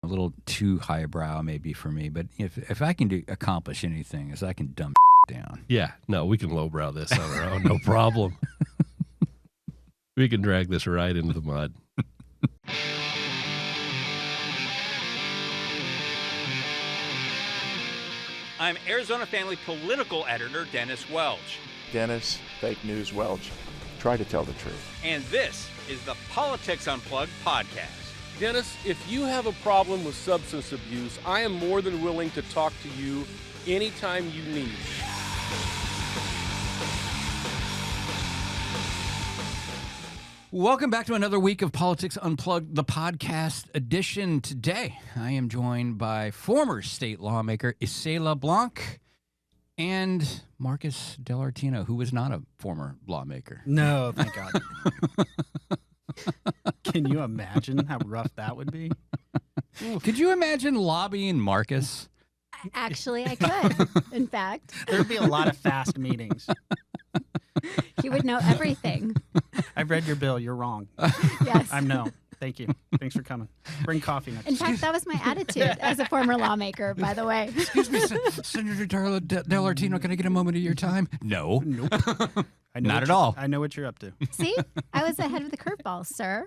little too highbrow maybe for me, but if I can accomplish anything, is I can dumb down. Yeah, no, we can lowbrow this on our own, no problem. We can drag this right into the mud. I'm Arizona Family political editor Dennis Welch. Dennis, fake news Welch. Try to tell the truth. And this is the Politics Unplugged podcast. Dennis, if you have a problem with substance abuse, I am more than willing to talk to you anytime you need. Welcome back to another week of Politics Unplugged, the podcast edition. Today, I am joined by former state lawmaker Isela Blanc and Marcus Dell'Artino, who was not a former lawmaker. No, thank God. Can you imagine how rough that would be? Could you imagine lobbying Marcus? Actually, I could, in fact. There'd be a lot of fast meetings. He would know everything. I've read your bill. You're wrong. Yes. I know. Thank you. Thanks for coming. Bring coffee next In time. fact, that was my attitude as a former lawmaker, by the way. Excuse me, Senator Dell'Artino, can I get a moment of your time? No. Nope. Not at all. I know what you're up to. See? I was ahead of the curveball, sir.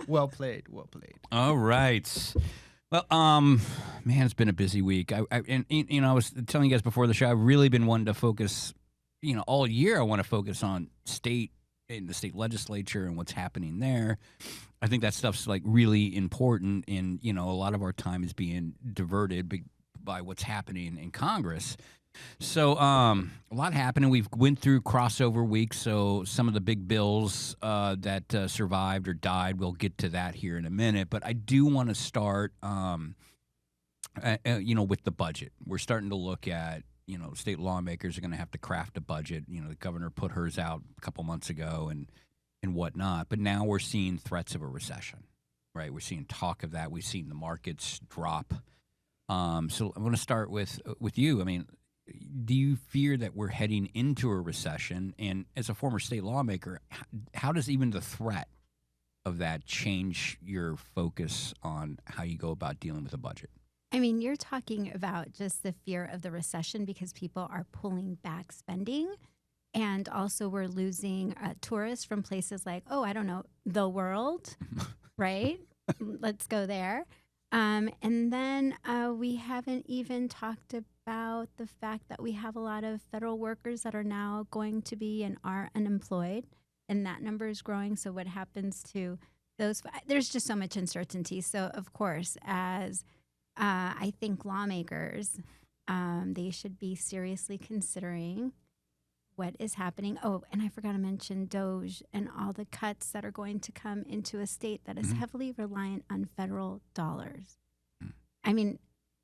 Well played. Well played. All right. Well, man, it's been a busy week. I was telling you guys before the show, I've really been wanting to focus, all year I want to focus on in the state legislature and what's happening there. I think that stuff's like really important, and a lot of our time is being diverted by what's happening in Congress. So a lot happening. We've went through crossover week, so some of the big bills that survived or died, we'll get to that here in a minute. But I do want to start, with the budget. We're starting to look at, state lawmakers are going to have to craft a budget. The governor put hers out a couple months ago and whatnot. But now we're seeing threats of a recession, right? We're seeing talk of that. We've seen the markets drop. So I want to start with you. I mean, do you fear that we're heading into a recession? And as a former state lawmaker, how does even the threat of that change your focus on how you go about dealing with a budget? I mean, you're talking about just the fear of the recession because people are pulling back spending. And also we're losing tourists from places like, the world, right? Let's go there. And then we haven't even talked about the fact that we have a lot of federal workers that are now going to be and are unemployed, and that number is growing. So what happens to those? There's just so much uncertainty. So, of course, as I think lawmakers, they should be seriously considering what is happening. Oh, and I forgot to mention doge and all the cuts that are going to come into a state that is heavily reliant on federal dollars. I mean,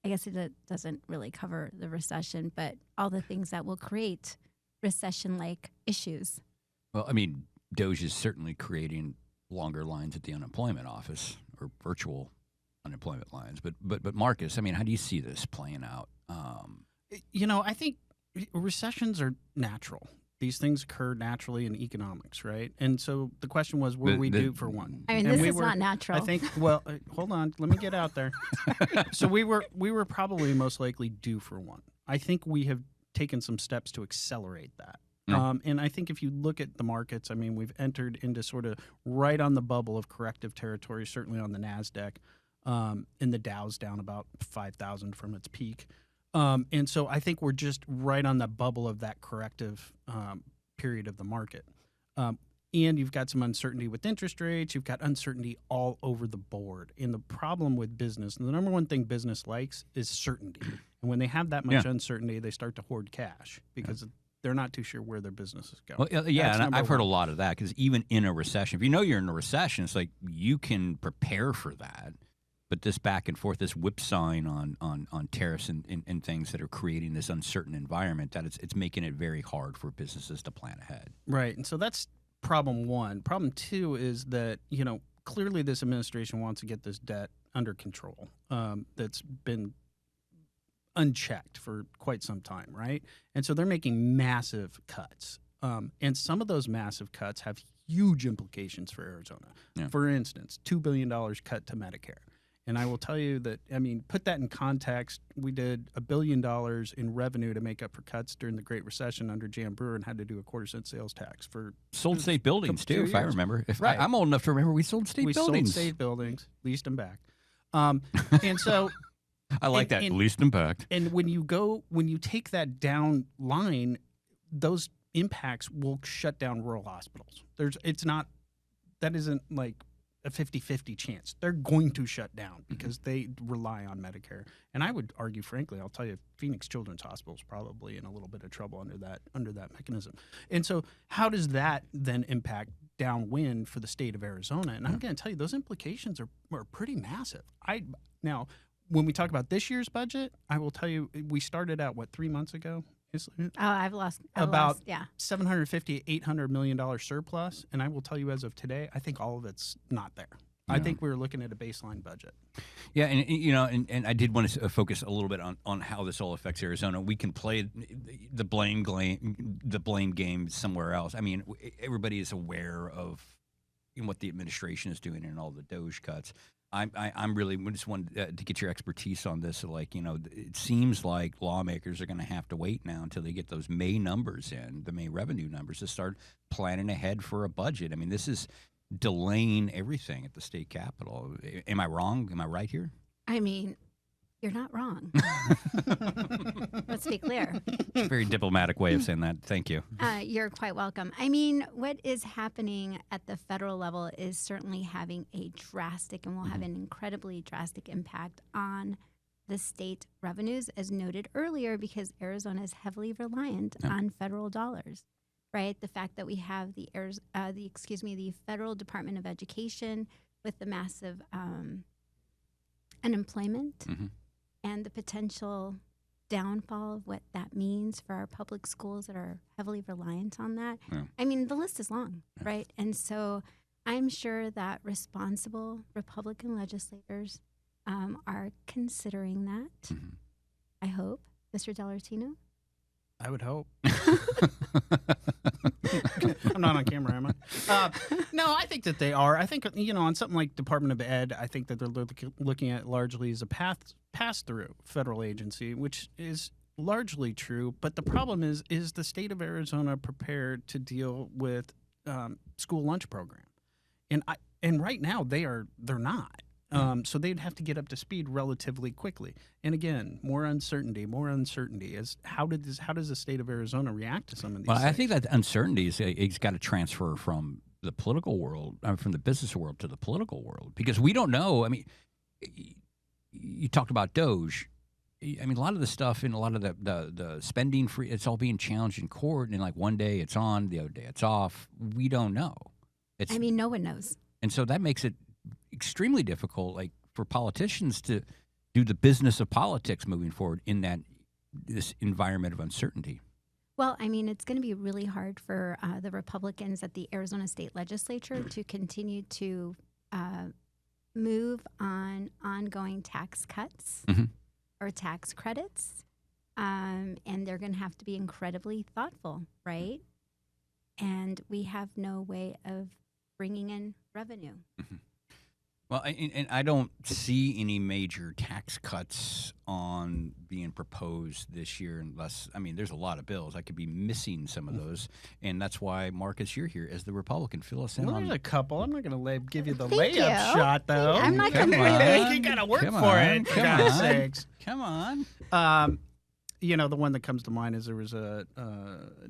I guess it doesn't really cover the recession, but all the things that will create recession-like issues. Well, I mean, doge is certainly creating longer lines at the unemployment office or virtual unemployment lines. But Marcus, I mean, how do you see this playing out? I think recessions are natural. These things occur naturally in economics, right? And so the question was, were we due for one? I mean, and this is not natural. I think, hold on. Let me get out there. So we were probably most likely due for one. I think we have taken some steps to accelerate that. And I think if you look at the markets, I mean, we've entered into sort of right on the bubble of corrective territory, certainly on the NASDAQ. And the Dow's down about 5,000 from its peak. And so I think we're just right on the bubble of that corrective period of the market. And you've got some uncertainty with interest rates. You've got uncertainty all over the board. And the problem with business, and the number one thing business likes is certainty. And when they have that much uncertainty, they start to hoard cash because they're not too sure where their business is going. Well, yeah, and I've heard a lot of that because even in a recession, if you know you're in a recession, it's like you can prepare for that. But this back and forth, this whipsawing on tariffs and things that are creating this uncertain environment, that it's making it very hard for businesses to plan ahead. Right. And so that's problem one. Problem two is that, clearly this administration wants to get this debt under control that's been unchecked for quite some time, right? And so they're making massive cuts. And some of those massive cuts have huge implications for Arizona. Yeah. For instance, $2 billion cut to Medicare. And I will tell you that, I mean, put that in context. We did $1 billion in revenue to make up for cuts during the Great Recession under Jan Brewer and had to do a 1/4-cent sales tax for Sold state buildings, too, if I remember. Right. I'm old enough to remember we sold state buildings. We sold state buildings, leased them back. And so... I like that, leased them back. And when you take that down line, those impacts will shut down rural hospitals. That isn't like a 50-50 chance. They're going to shut down because they rely on Medicare. And I would argue, frankly, I'll tell you, Phoenix Children's Hospital is probably in a little bit of trouble under that mechanism. And so how does that then impact downwind for the state of Arizona? And I'm going to tell you, those implications are pretty massive. Now, when we talk about this year's budget, I will tell you, we started out, 3 months ago? I've lost $750 $800 million surplus, and I will tell you, as of today, I think all of it's not there. Yeah. I think we were looking at a baseline budget. Yeah, and I did want to focus a little bit on how this all affects Arizona. We can play the blame game somewhere else. I mean, everybody is aware of what the administration is doing and all the doge cuts. I'm really just wanted to get your expertise on this. Like, it seems like lawmakers are going to have to wait now until they get those May numbers in, the May revenue numbers, to start planning ahead for a budget. I mean, this is delaying everything at the state capitol. Am I wrong? Am I right here? I mean, you're not wrong. Let's be clear. Very diplomatic way of saying that. Thank you. You're quite welcome. I mean, what is happening at the federal level is certainly having a drastic and will have an incredibly drastic impact on the state revenues, as noted earlier, because Arizona is heavily reliant on federal dollars, right? The fact that we have the Federal Department of Education with the massive unemployment. And the potential downfall of what that means for our public schools that are heavily reliant on that. Yeah. I mean, the list is long, right? And so I'm sure that responsible Republican legislators are considering that. I hope. Mr. Dell'Artino? I would hope. I'm not on camera, am I? No, I think that they are. I think, on something like Department of Ed, I think that they're looking at largely as a pass-through federal agency, which is largely true. But the problem is the state of Arizona prepared to deal with school lunch program? And right now they're not. So they'd have to get up to speed relatively quickly. And again, more uncertainty. Is how does the state of Arizona react to some of these things? I think that uncertainty it's got to transfer from the political world, from the business world to the political world, because we don't know. I mean, you talked about Doge. I mean, a lot of the stuff and a lot of the spending free, it's all being challenged in court. And like one day it's on, the other day it's off. We don't know. No one knows. And so that makes it extremely difficult, like for politicians to do the business of politics moving forward in this environment of uncertainty. Well, I mean, it's going to be really hard for the Republicans at the Arizona State Legislature to continue to move on ongoing tax cuts or tax credits, and they're going to have to be incredibly thoughtful, right? And we have no way of bringing in revenue. Well, and I don't see any major tax cuts on being proposed this year unless, I mean, there's a lot of bills. I could be missing some of those, and that's why, Marcus, you're here as the Republican. Fill us in on. There's a couple. I'm not going to give you the layup shot, though. I'm not going to. You got to work for it, for God's sakes. Come on. The one that comes to mind is there was a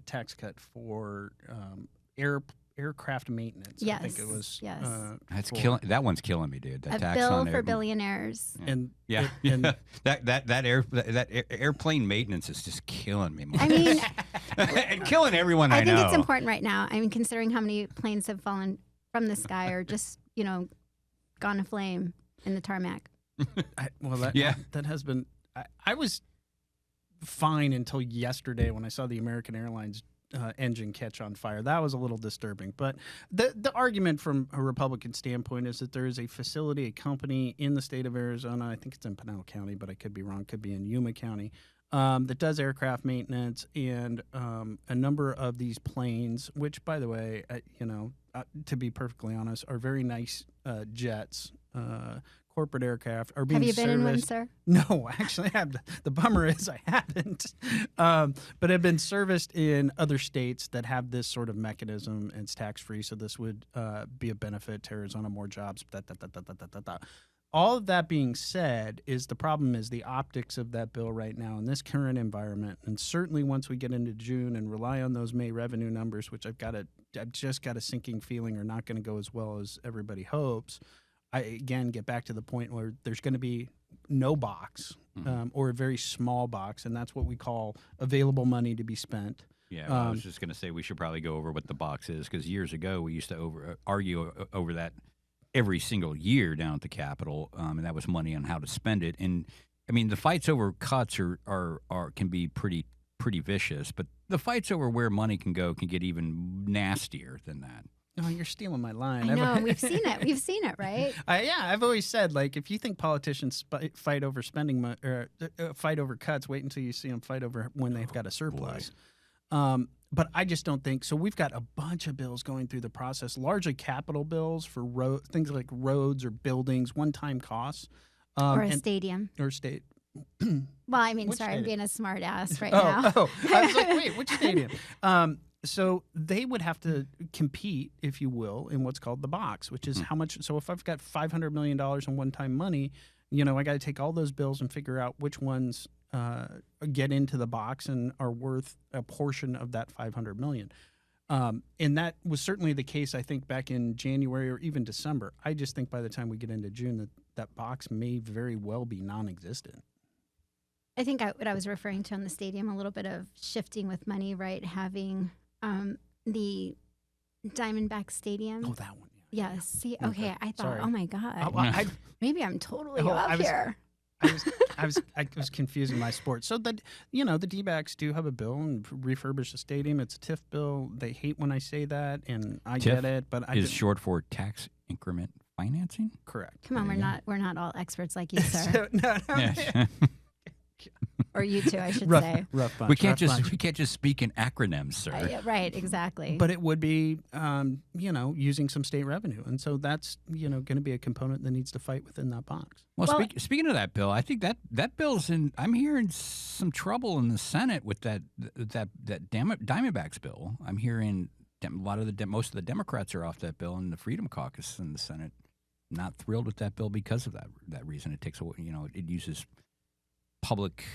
tax cut for aircraft maintenance. Yes, I think it was. Yes. That's killing. That one's killing me, dude. That a tax bill on for billionaires. Yeah. And that airplane maintenance is just killing me. I mean, and killing everyone I know. I think it's important right now. I mean, considering how many planes have fallen from the sky or just gone aflame in the tarmac. That has been. I was fine until yesterday when I saw the American Airlines engine catch on fire. That was a little disturbing. But the argument from a Republican standpoint is that there is a facility, a company in the state of Arizona, I think it's in Pinal County, but I could be wrong, could be in Yuma County, that does aircraft maintenance, and a number of these planes, which, by the way, to be perfectly honest, are very nice jets, corporate aircraft are being Have you been in one, serviced. sir? No, actually, I have. The bummer is I haven't, but have been serviced in other states that have this sort of mechanism, and it's tax free. So this would be a benefit to Arizona, more jobs. All of that being said, is the problem is the optics of that bill right now in this current environment, and certainly once we get into June and rely on those May revenue numbers, which I've just got a sinking feeling are not going to go as well as everybody hopes. I again get back to the point where there's going to be no box or a very small box, and that's what we call available money to be spent. Yeah, well, I was just going to say we should probably go over what the box is, because years ago we used to argue over that every single year down at the Capitol, and that was money on how to spend it. And I mean, the fights over cuts are can be pretty vicious, but the fights over where money can go can get even nastier than that. Oh, you're stealing my line. I know. We've seen it. We've seen it, right? I've always said, like, if you think politicians fight over spending or fight over cuts, wait until you see them fight over when they've got a surplus. But I just don't think so. We've got a bunch of bills going through the process, largely capital bills for things like roads or buildings, one-time costs, Or a stadium. or state. Well, I mean, Which sorry, I'm stadium? being a smart ass right now. I was like, wait, which stadium? So they would have to compete, if you will, in what's called the box, which is how much. So if I've got $500 million in one-time money, I got to take all those bills and figure out which ones get into the box and are worth a portion of that $500 million. And that was certainly the case, I think, back in January or even December. I just think by the time we get into June, that box may very well be non-existent. I think what I was referring to on the stadium, a little bit of shifting with money, right? Having the Diamondback Stadium. Oh, that one. Yes. See, okay. I thought, Sorry. oh my God. I Maybe I'm totally Oh, off I was- here. I was confusing my sport. So the D-backs do have a bill and refurbish the stadium. It's a TIF bill. They hate when I say that, and I TIF get it, but I is didn't- short for tax increment financing. correct. Come on, we're not all experts like you, sir. So, no, Yeah. Or you two, I should rough, say. rough bunch. we can't rough bunch. just speak in acronyms, sir. Yeah, right, exactly. But it would be, using some state revenue, and so that's going to be a component that needs to fight within that box. Well, Well- speaking of that bill, I think that bill's in. I'm hearing some trouble in the Senate with that Diamondbacks bill. I'm hearing most of the Democrats are off that bill, and the Freedom Caucus in the Senate not thrilled with that bill because of that reason. It takes it uses public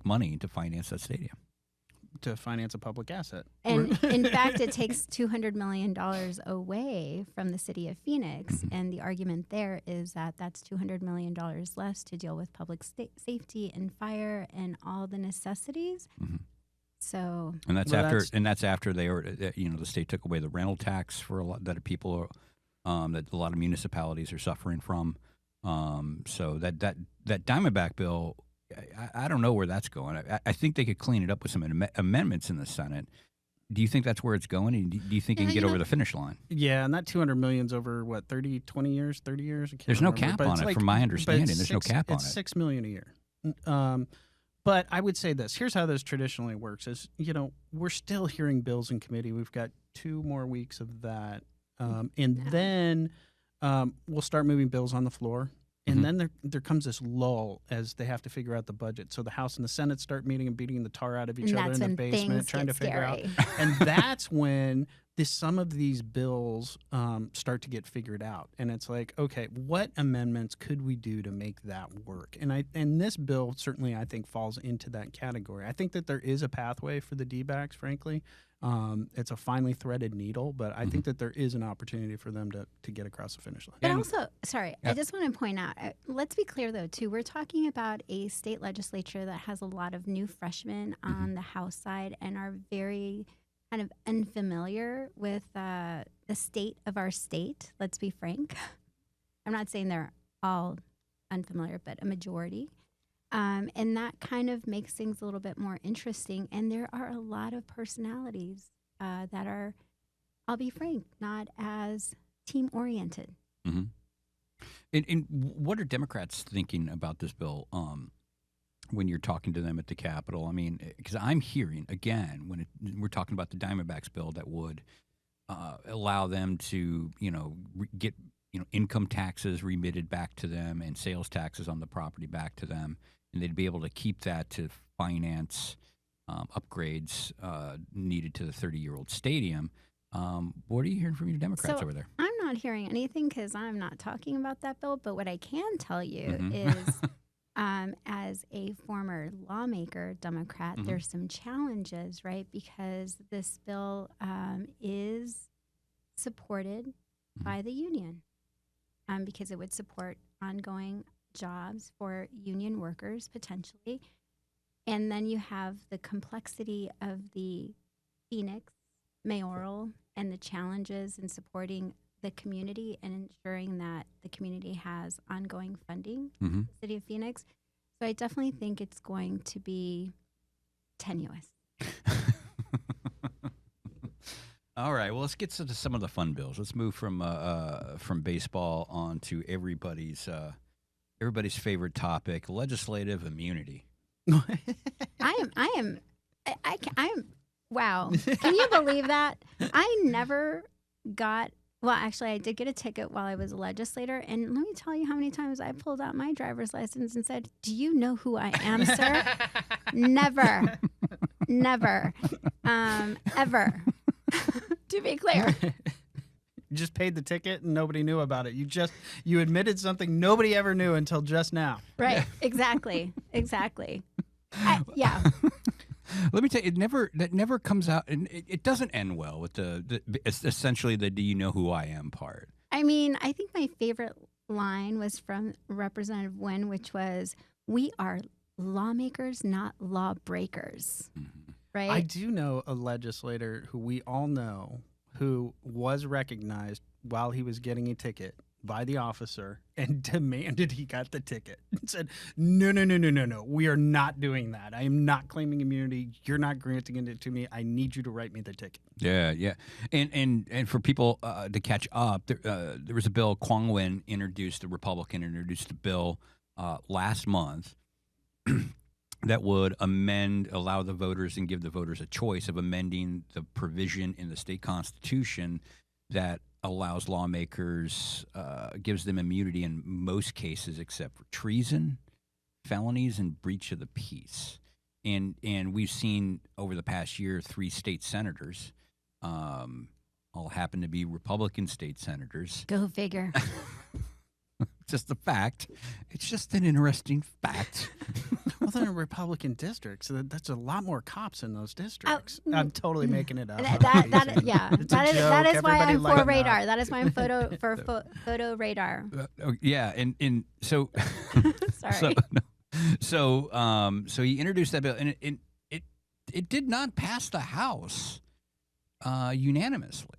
money to finance that stadium. To finance a public asset. And in fact, it takes $200 million away from the city of Phoenix. And the argument there is that that's $200 million less to deal with public safety and fire and all the necessities. So, And that's Well, after they the state took away the rental tax for a lot that people are, that a lot of municipalities are suffering from. So that Diamondback bill, I don't know where that's going. I think they could clean it up with some amendments in the Senate. Do you think that's where it's going? And do you think it can get over the finish line? Yeah, and that $200 million's over, 30 years? I can't There's no remember, cap but on it's it, from my but understanding. it's There's no cap on It's it. $6 million a year. But I would say this. Here's how this traditionally works is, we're still hearing bills in committee. We've got 2 more weeks of that. And then we'll start moving bills on the floor. And then there comes this lull as they have to figure out the budget. So the House and the Senate start meeting and beating the tar out of each and other that's in the when basement, things trying get to figure out. scary. And that's when some of these bills start to get figured out. And it's like, okay, what amendments could we do to make that work? And this bill certainly, I think, falls into that category. I think that there is a pathway for the D-backs, frankly. It's a finely threaded needle, but I think that there is an opportunity for them to get across the finish line. But also, sorry, I just want to point out, let's be clear though, too. We're talking about a state legislature that has a lot of new freshmen on the House side and are very kind of unfamiliar with the state of our state. Let's be frank. I'm not saying they're all unfamiliar, but a majority. And that kind of makes things a little bit more interesting. And there are a lot of personalities that are, I'll be frank, not as team-oriented. Mm-hmm. And what are Democrats thinking about this bill when you're talking to them at the Capitol? I mean, because I'm hearing, again, we're talking about the Diamondbacks bill that would allow them to, get income taxes remitted back to them and sales taxes on the property back to them, and they'd be able to keep that to finance upgrades needed to the 30-year-old stadium. What are you hearing from your Democrats over there? I'm not hearing anything because I'm not talking about that bill. But what I can tell you Mm-hmm. is, as a former lawmaker, Democrat, Mm-hmm. there's some challenges, right? Because this bill is supported Mm-hmm. by the union, because it would support ongoing jobs for union workers potentially. And then you have the complexity of the Phoenix mayoral and the challenges in supporting the community and ensuring that the community has ongoing funding Mm-hmm. for the city of Phoenix. So I definitely think it's going to be tenuous. All right. Well, let's get to some of the fun bills. Let's move from baseball on to everybody's favorite topic: legislative immunity. I'm wow. Can you believe that? I never got, well, actually, I did get a ticket while I was a legislator. And let me tell you how many times I pulled out my driver's license and said, "Do you know who I am, sir?" Never. Never. Ever. To be clear. You just paid the ticket and nobody knew about it. You admitted something nobody ever knew until just now. Right. Exactly. Exactly. Yeah. Let me tell you, that never comes out, and it doesn't end well with it's essentially the "Do you know who I am" part. I mean, I think my favorite line was from Representative Wynn, which was, "We are lawmakers, not lawbreakers." Mm-hmm. Right? I do know a legislator who we all know who was recognized while he was getting a ticket by the officer and demanded he got the ticket and said, no, we are not doing that. I am not claiming immunity. You're not granting it to me. I need you to write me the ticket. Yeah. And for people to catch up, there was a bill. Kwong Win introduced, a Republican introduced a bill last month that would allow the voters and give the voters a choice of amending the provision in the state constitution that allows lawmakers, gives them immunity in most cases except for treason, felonies, and breach of the peace. And we've seen over the past year 3 state senators, all happen to be Republican state senators. Go figure. Just a fact. It's just an interesting fact. Well, they're in Republican districts. So that's a lot more cops in those districts. I'm totally making it up. That is why I'm for lighten radar. up. That is why I'm photo radar. Yeah, and so Sorry. so he introduced that bill, and it did not pass the House unanimously.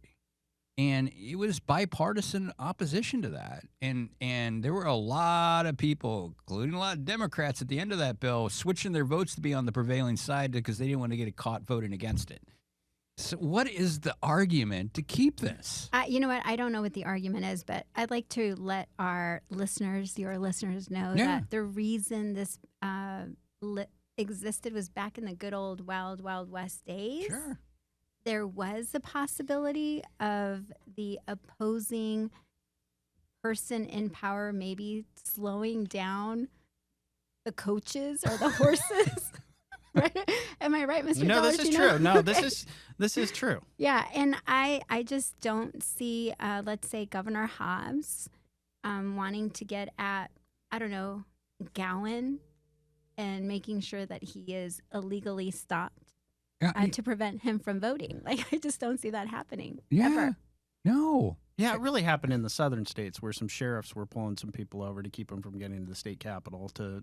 And it was bipartisan opposition to that. And there were a lot of people, including a lot of Democrats at the end of that bill, switching their votes to be on the prevailing side because they didn't want to get caught voting against it. So what is the argument to keep this? You know what? I don't know what the argument is, but I'd like to let your listeners know that the reason this existed was back in the good old Wild Wild West days. Sure. There was the possibility of the opposing person in power maybe slowing down the coaches or the horses. Right? Am I right, Mr. No, this is Dell'Artino? true. No, this is true. Yeah, and I just don't see, let's say, Governor Hobbs wanting to get at, I don't know, Gowan and making sure that he is illegally stopped. To prevent him from voting. Like, I just don't see that happening. Yeah. Ever. No. Yeah, it really happened in the southern states where some sheriffs were pulling some people over to keep them from getting to the state capitol to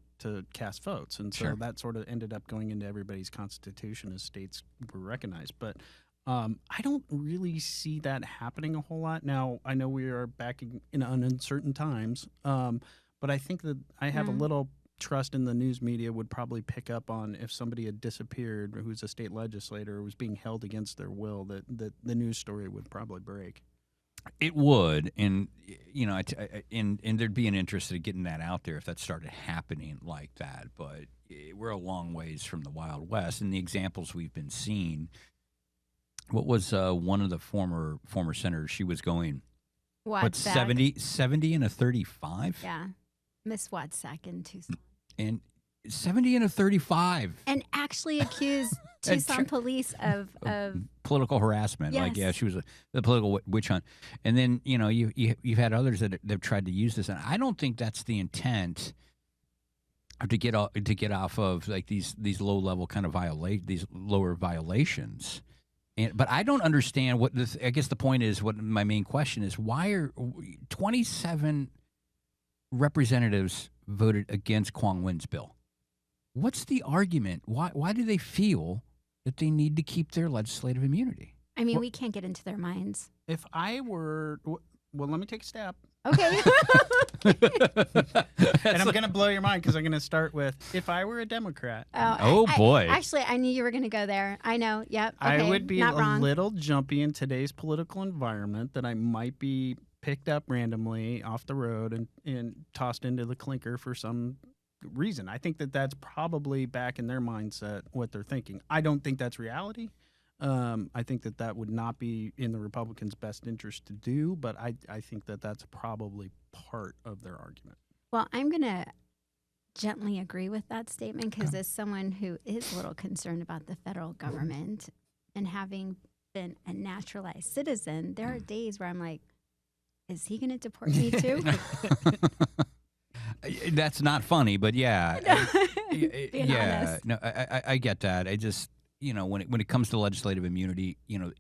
cast votes. And so that sort of ended up going into everybody's constitution as states were recognized. But I don't really see that happening a whole lot. Now, I know we are back in uncertain times, but I think that I have a little trust in the news media would probably pick up on if somebody had disappeared who's a state legislator or was being held against their will, that the news story would probably break. It would, and and there'd be an interest in getting that out there if that started happening like that. But we're a long ways from the Wild West, and the examples we've been seeing. What was one of the former senators? She was going What, Watsack. 70 and a 35? Yeah. Miss Watsack in Tucson. And 70 and a 35. And actually accused Tucson police of Political harassment. Like, yeah, Yes. she was the political witch hunt. And then, you've had others that have tried to use this. And I don't think that's the intent to get off of like these low level kind of these lower violations. But I don't understand what this. I guess the point is, what my main question is: why are 27 representatives voted against Quang Nguyen's bill? What's the argument? Why do they feel that they need to keep their legislative immunity? I mean, we can't get into their minds. If I were, well, let me take a step. Okay. And I'm going to blow your mind because I'm going to start with, if I were a Democrat, Oh, boy. Actually, I knew you were going to go there. I know. Yep. Okay. I would be not a wrong. little jumpy in today's political environment, that I might be picked up randomly off the road and tossed into the clinker for some reason. I think that that's probably back in their mindset what they're thinking. I don't think that's reality. I think that that would not be in the Republicans' best interest to do, but I think that that's probably part of their argument. Well, I'm going to gently agree with that statement because as someone who is a little concerned about the federal government and having been a naturalized citizen, there are days where I'm like, is he going to deport me too? That's not funny, but yeah. Being honest. No, I get that. I just, when it comes to legislative immunity,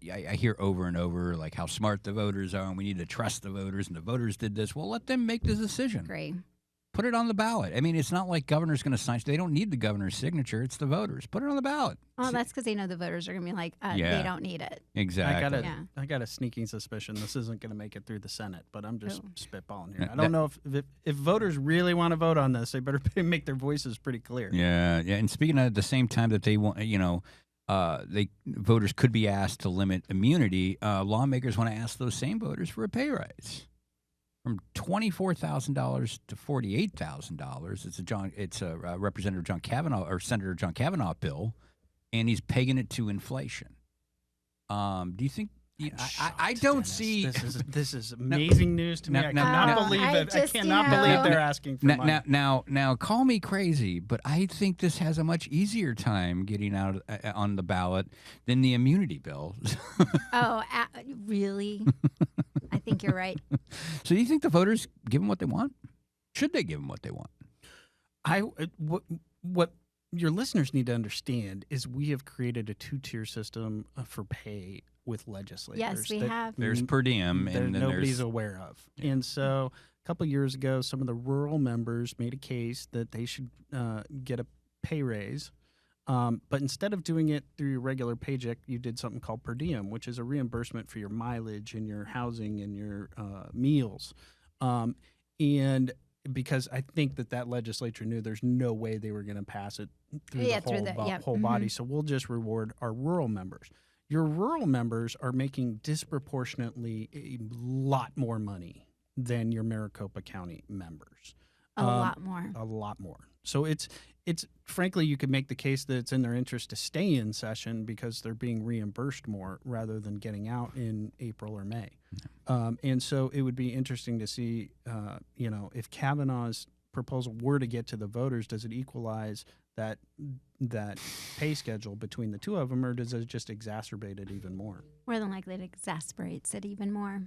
I hear over and over like how smart the voters are and we need to trust the voters and the voters did this. Well, let them make the decision. Agree. Put it on the ballot. I mean, it's not like governor's going to sign. They don't need the governor's signature. It's the voters. Put it on the ballot. Oh, that's because they know the voters are going to be like, Yeah. they don't need it. Exactly. I got a sneaking suspicion this isn't going to make it through the Senate, but I'm just spitballing here. Yeah, I don't know if voters really want to vote on this, they better make their voices pretty clear. Yeah. And speaking of, at the same time that they want, voters could be asked to limit immunity. Lawmakers want to ask those same voters for a pay rise from $24,000 to $48,000. It's a Representative John Kavanaugh or Senator John Kavanaugh bill, and he's pegging it to inflation. Do you think? I don't Dennis. see. This is amazing news to me. I cannot believe it. I cannot believe they're asking for money. Now, call me crazy, but I think this has a much easier time getting out on the ballot than the immunity bill. Oh, really? I think you're right. So, do you think the voters give them what they want? Should they give them what they want? What your listeners need to understand is we have created a two-tier system for pay with legislators. Yes, we have. There's per diem, that and then nobody's there's aware of. And so a couple of years ago, some of the rural members made a case that they should get a pay raise. But instead of doing it through your regular paycheck, you did something called per diem, which is a reimbursement for your mileage and your housing and your meals. And because I think that legislature knew there's no way they were going to pass it through the whole body. So we'll just reward our rural members. Your rural members are making disproportionately a lot more money than your Maricopa County members. A lot more. A lot more. So it's frankly, you could make the case that it's in their interest to stay in session because they're being reimbursed more rather than getting out in April or May. And so it would be interesting to see, if Kavanaugh's proposal were to get to the voters, does it equalize that pay schedule between the two of them, or does it just exacerbate it even more? More than likely, it exasperates it even more.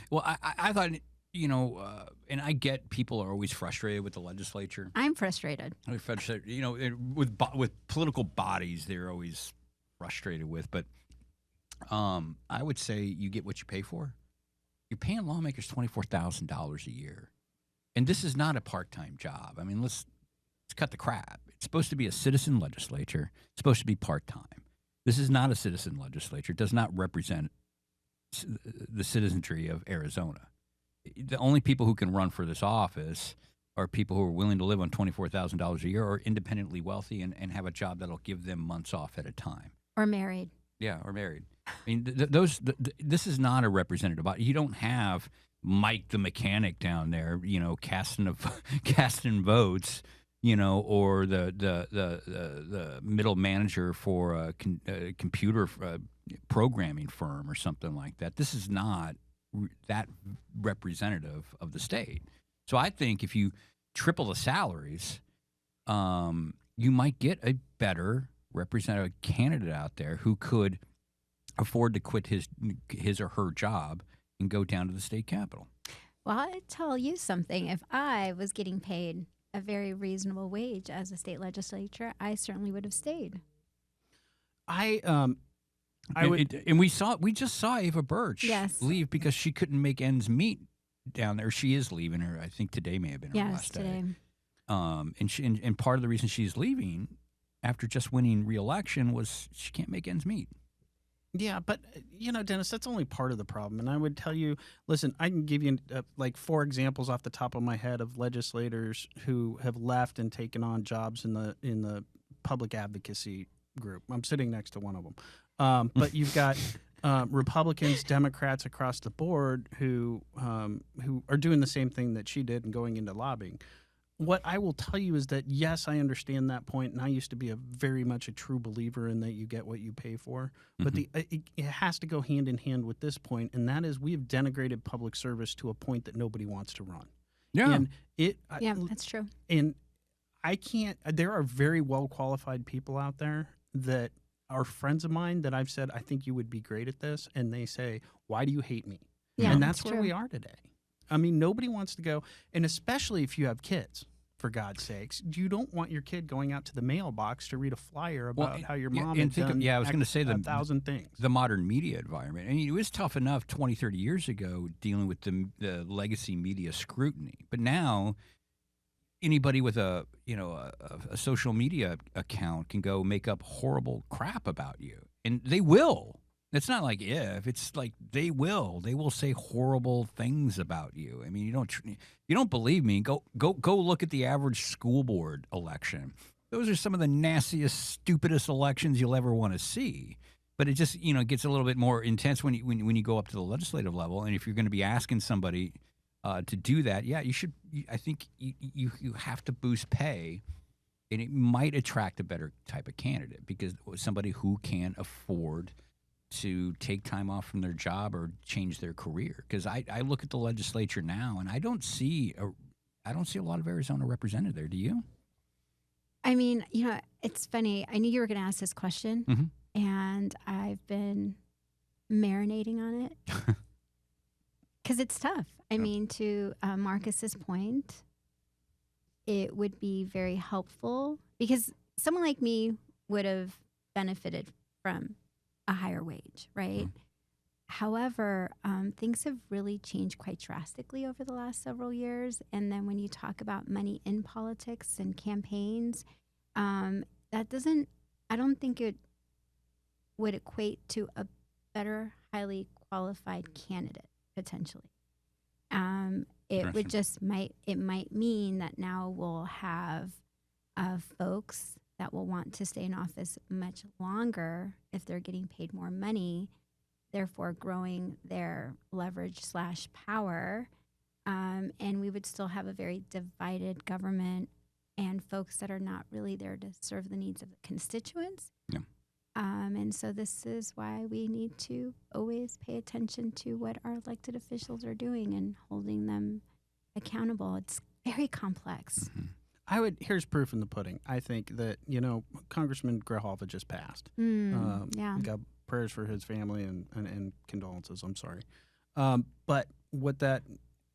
Well, I thought, and I get people are always frustrated with the legislature. I'm frustrated. I'm frustrated, with political bodies, they're always frustrated with. But I would say you get what you pay for. You're paying lawmakers $24,000 a year, and this is not a part-time job. I mean, let's cut the crap. It's supposed to be a citizen legislature. It's supposed to be part-time. This is not a citizen legislature. It does not represent the citizenry of Arizona. The only people who can run for this office are people who are willing to live on $24,000 a year or independently wealthy and have a job that'll give them months off at a time. Or married. Yeah, or married. I mean, this is not a representative body. You don't have Mike the mechanic down there, casting votes, or the middle manager for a computer programming firm or something like that. This is not that representative of the state. So I think if you triple the salaries, you might get a better representative candidate out there who could afford to quit his or her job and go down to the state capitol. Well, I'll tell you something. If I was getting paid a very reasonable wage as a state legislature, I certainly would have stayed. I And, would. and we just saw Ava Birch Yes. leave because she couldn't make ends meet down there. She is leaving her. I think today may have been her Yes, last today. day. And part of the reason she's leaving after just winning re-election was she can't make ends meet. Yeah, but Dennis, that's only part of the problem. And I would tell you, listen, I can give you like 4 examples off the top of my head of legislators who have left and taken on jobs in the public advocacy group. I'm sitting next to one of them. But you've got Republicans, Democrats across the board who are doing the same thing that she did and going into lobbying. What I will tell you is that, yes, I understand that point, and I used to be very much a true believer in that you get what you pay for. But it has to go hand in hand with this point, and that is we have denigrated public service to a point that nobody wants to run. Yeah. And Yeah, that's true. And I can't. There are very well qualified people out there that are friends of mine that I've said, I think you would be great at this, and they say, why do you hate me? Yeah, And that's that's where true. we are today. I mean, nobody wants to go, and especially if you have kids, for God's sakes. You don't want your kid going out to the mailbox to read a flyer about how your mom and had think of- done yeah, I was gonna say the 1,000 things. the modern media environment. I mean, it was tough enough 20, 30 years ago dealing with the legacy media scrutiny. But now anybody with a social media account can go make up horrible crap about you. And they will. It's not like if, it's like they will. They will say horrible things about you. I mean, you don't believe me, go look at the average school board election. Those are some of the nastiest, stupidest elections you'll ever want to see. But it just, gets a little bit more intense when you go up to the legislative level. And if you're going to be asking somebody to do that, yeah, you should. I think you have to boost pay, and it might attract a better type of candidate because somebody who can afford to take time off from their job or change their career. Because I look at the legislature now, and I don't see a lot of Arizona represented there. Do you? I mean, it's funny. I knew you were going to ask this question, Mhm. and I've been marinating on it because it's tough. I mean, to Marcus's point, it would be very helpful because someone like me would have benefited from a higher wage, right? However, things have really changed quite drastically over the last several years. And then when you talk about money in politics and campaigns, I don't think it would equate to a better, highly qualified candidate, potentially. It would just might mean that now we'll have folks that will want to stay in office much longer if they're getting paid more money, therefore growing their leverage/power. And we would still have a very divided government and folks that are not really there to serve the needs of the constituents. Yeah. And so this is why we need to always pay attention to what our elected officials are doing and holding them accountable. It's very complex. Here's proof in the pudding. I think that, Congressman Grijalva just passed. Yeah. Got prayers for his family and condolences. I'm sorry. But what that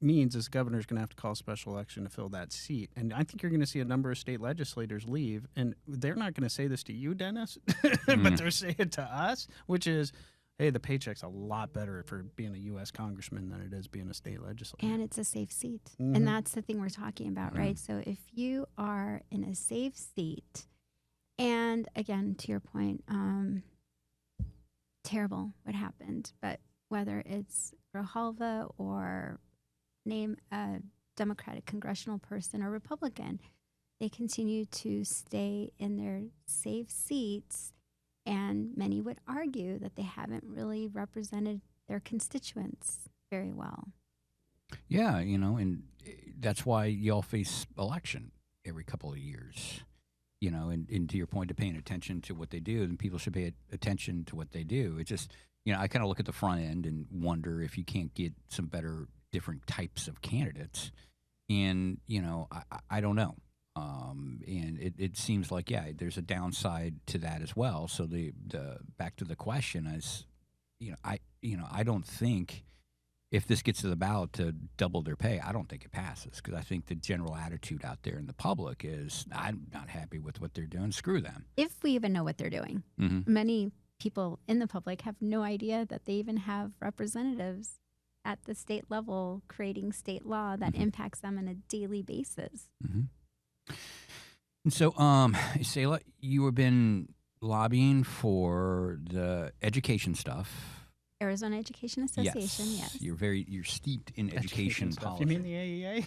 means is the governor's going to have to call a special election to fill that seat. And I think you're going to see a number of state legislators leave. And they're not going to say this to you, Dennis, but they're saying it to us, which is, hey, the paycheck's a lot better for being a U.S. congressman than it is being a state legislator. And it's a safe seat. Mhm. And that's the thing we're talking about, right? So if you are in a safe seat, and again, to your point, terrible what happened, but whether it's Grijalva or name a Democratic congressional person or Republican, they continue to stay in their safe seats. And many would argue that they haven't really represented their constituents very well. Yeah, and that's why y'all face election every couple of years. and to your point of paying attention to what they do, then people should pay attention to what they do. It's just, I kind of look at the front end and wonder if you can't get some better, different types of candidates. And, I don't know. And it seems like, there's a downside to that as well. So the back to the question is, I don't think if this gets to the ballot to double their pay, I don't think it passes, because I think the general attitude out there in the public is, I'm not happy with what they're doing. Screw them. If we even know what they're doing. Mm-hmm. Many people in the public have no idea that they even have representatives at the state level creating state law that impacts them on a daily basis. Mm-hmm. And so, Isela, you have been lobbying for the education stuff. Arizona Education Association, yes. You're steeped in education stuff. policy. You mean the AEA?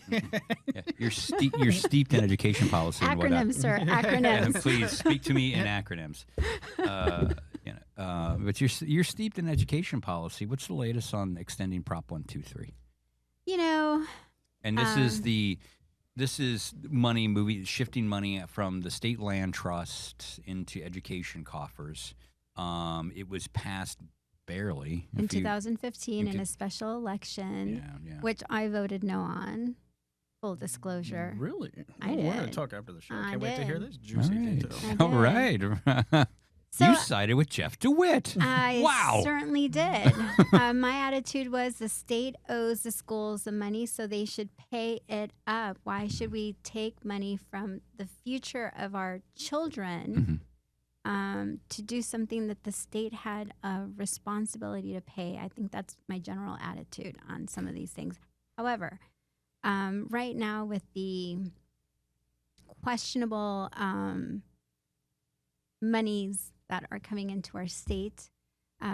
Yeah, you're steeped in education policy. Acronyms, sir. Acronyms. Please speak to me in acronyms. But you're steeped in education policy. What's the latest on extending Prop 123? And this is money shifting money from the state land trust into education coffers. It was passed barely in 2015 in a special election, which I voted no on. Full disclosure. Really? I We're going to did. talk after the show. I Can't wait to did. hear this juicy detail. All right. So You sided with Jeff DeWitt. I certainly did. My attitude was the state owes the schools the money, so they should pay it up. Why should we take money from the future of our children to do something that the state had a responsibility to pay? I think that's my general attitude on some of these things. However, right now with the questionable monies that are coming into our state,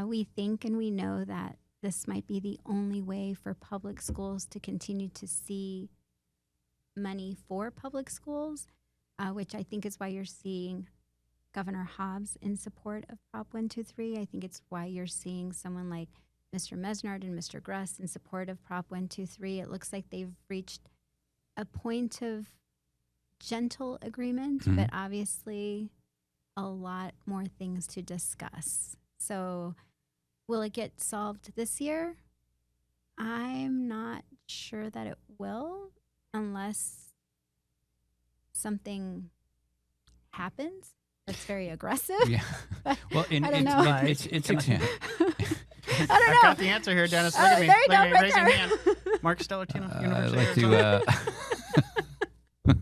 we think and we know that this might be the only way for public schools to continue to see money for public schools, which I think is why you're seeing Governor Hobbs in support of Prop 123. I think it's why you're seeing someone like Mr. Mesnard and Mr. Gruss in support of Prop 123. It looks like they've reached a point of gentle agreement, but obviously a lot more things to discuss. So will it get solved this year? I'm not sure that it will, unless something happens that's very aggressive. Yeah. Well, I don't know. It's I don't I know. got the answer here, Dennis. Look at me. there you go, Look at me. right Raise your there. hand. Mark Dell'Artino, I'd University like of Arizona. to,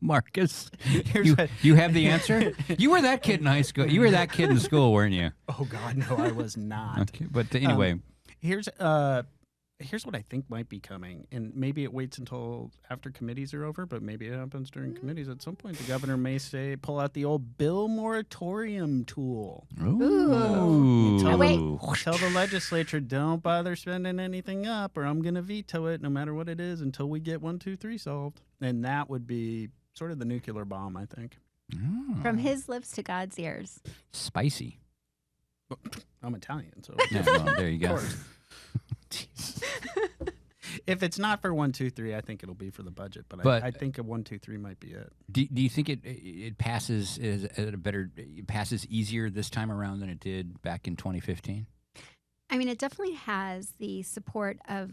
Marcus, Here's you have the answer? You were that kid in high school. You were that kid in school, weren't you? Oh, God, no, I was not. Okay, but anyway. Here's what I think might be coming, and maybe it waits until after committees are over, but maybe it happens during committees at some point. The governor may pull out the old bill moratorium tool. Ooh. Tell, Wait. tell the legislature, don't bother spending anything up, or I'm going to veto it no matter what it is until we get 1, 2, 3 solved. And that would be sort of the nuclear bomb, I think. Oh. From his lips to God's ears. Spicy. I'm Italian, so Yeah, well, there you go. Of course. If it's not for 1, 2, 3, I think it'll be for the budget. But I think a 1, 2, 3 might be it. Do you think it passes it passes easier this time around than it did back in 2015? I mean, it definitely has the support of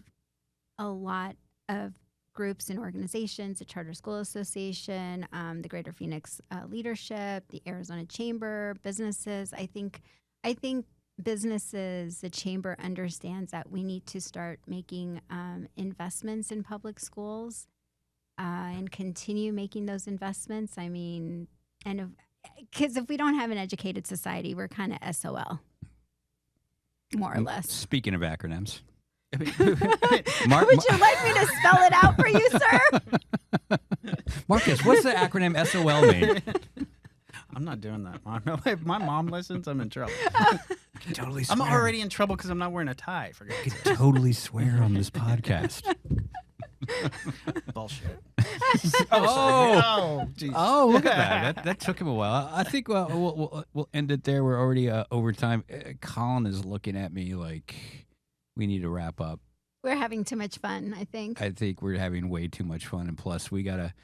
a lot of groups and organizations, the Charter School Association, the Greater Phoenix Leadership, the Arizona Chamber, businesses. I think businesses, the chamber understands that we need to start making investments in public schools and continue making those investments. I mean, and because if we don't have an educated society, we're kind of SOL, more or less. Speaking of acronyms. Would you like me to spell it out for you, sir? Marcus, what's the acronym SOL mean? I'm not doing that, Mom. If my mom listens, I'm in trouble. Totally I'm already in trouble because I'm not wearing a tie. For God's sake. totally swear on this podcast. Bullshit. Oh, geez. oh, look at that. That took him a while. I think we'll end it there. We're already over time. Colin is looking at me like we need to wrap up. We're having too much fun, I think. I think we're having way too much fun, and plus we gotta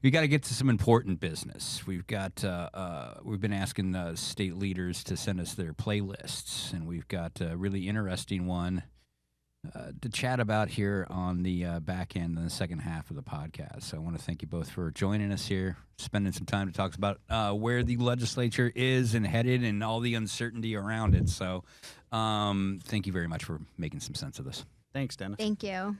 get to some important business. We've got we've been asking the state leaders to send us their playlists, and we've got a really interesting one to chat about here on the back end in the second half of the podcast. So I want to thank you both for joining us here, spending some time to talk about where the legislature is and headed and all the uncertainty around it. So thank you very much for making some sense of this. Thanks, Dennis. Thank you.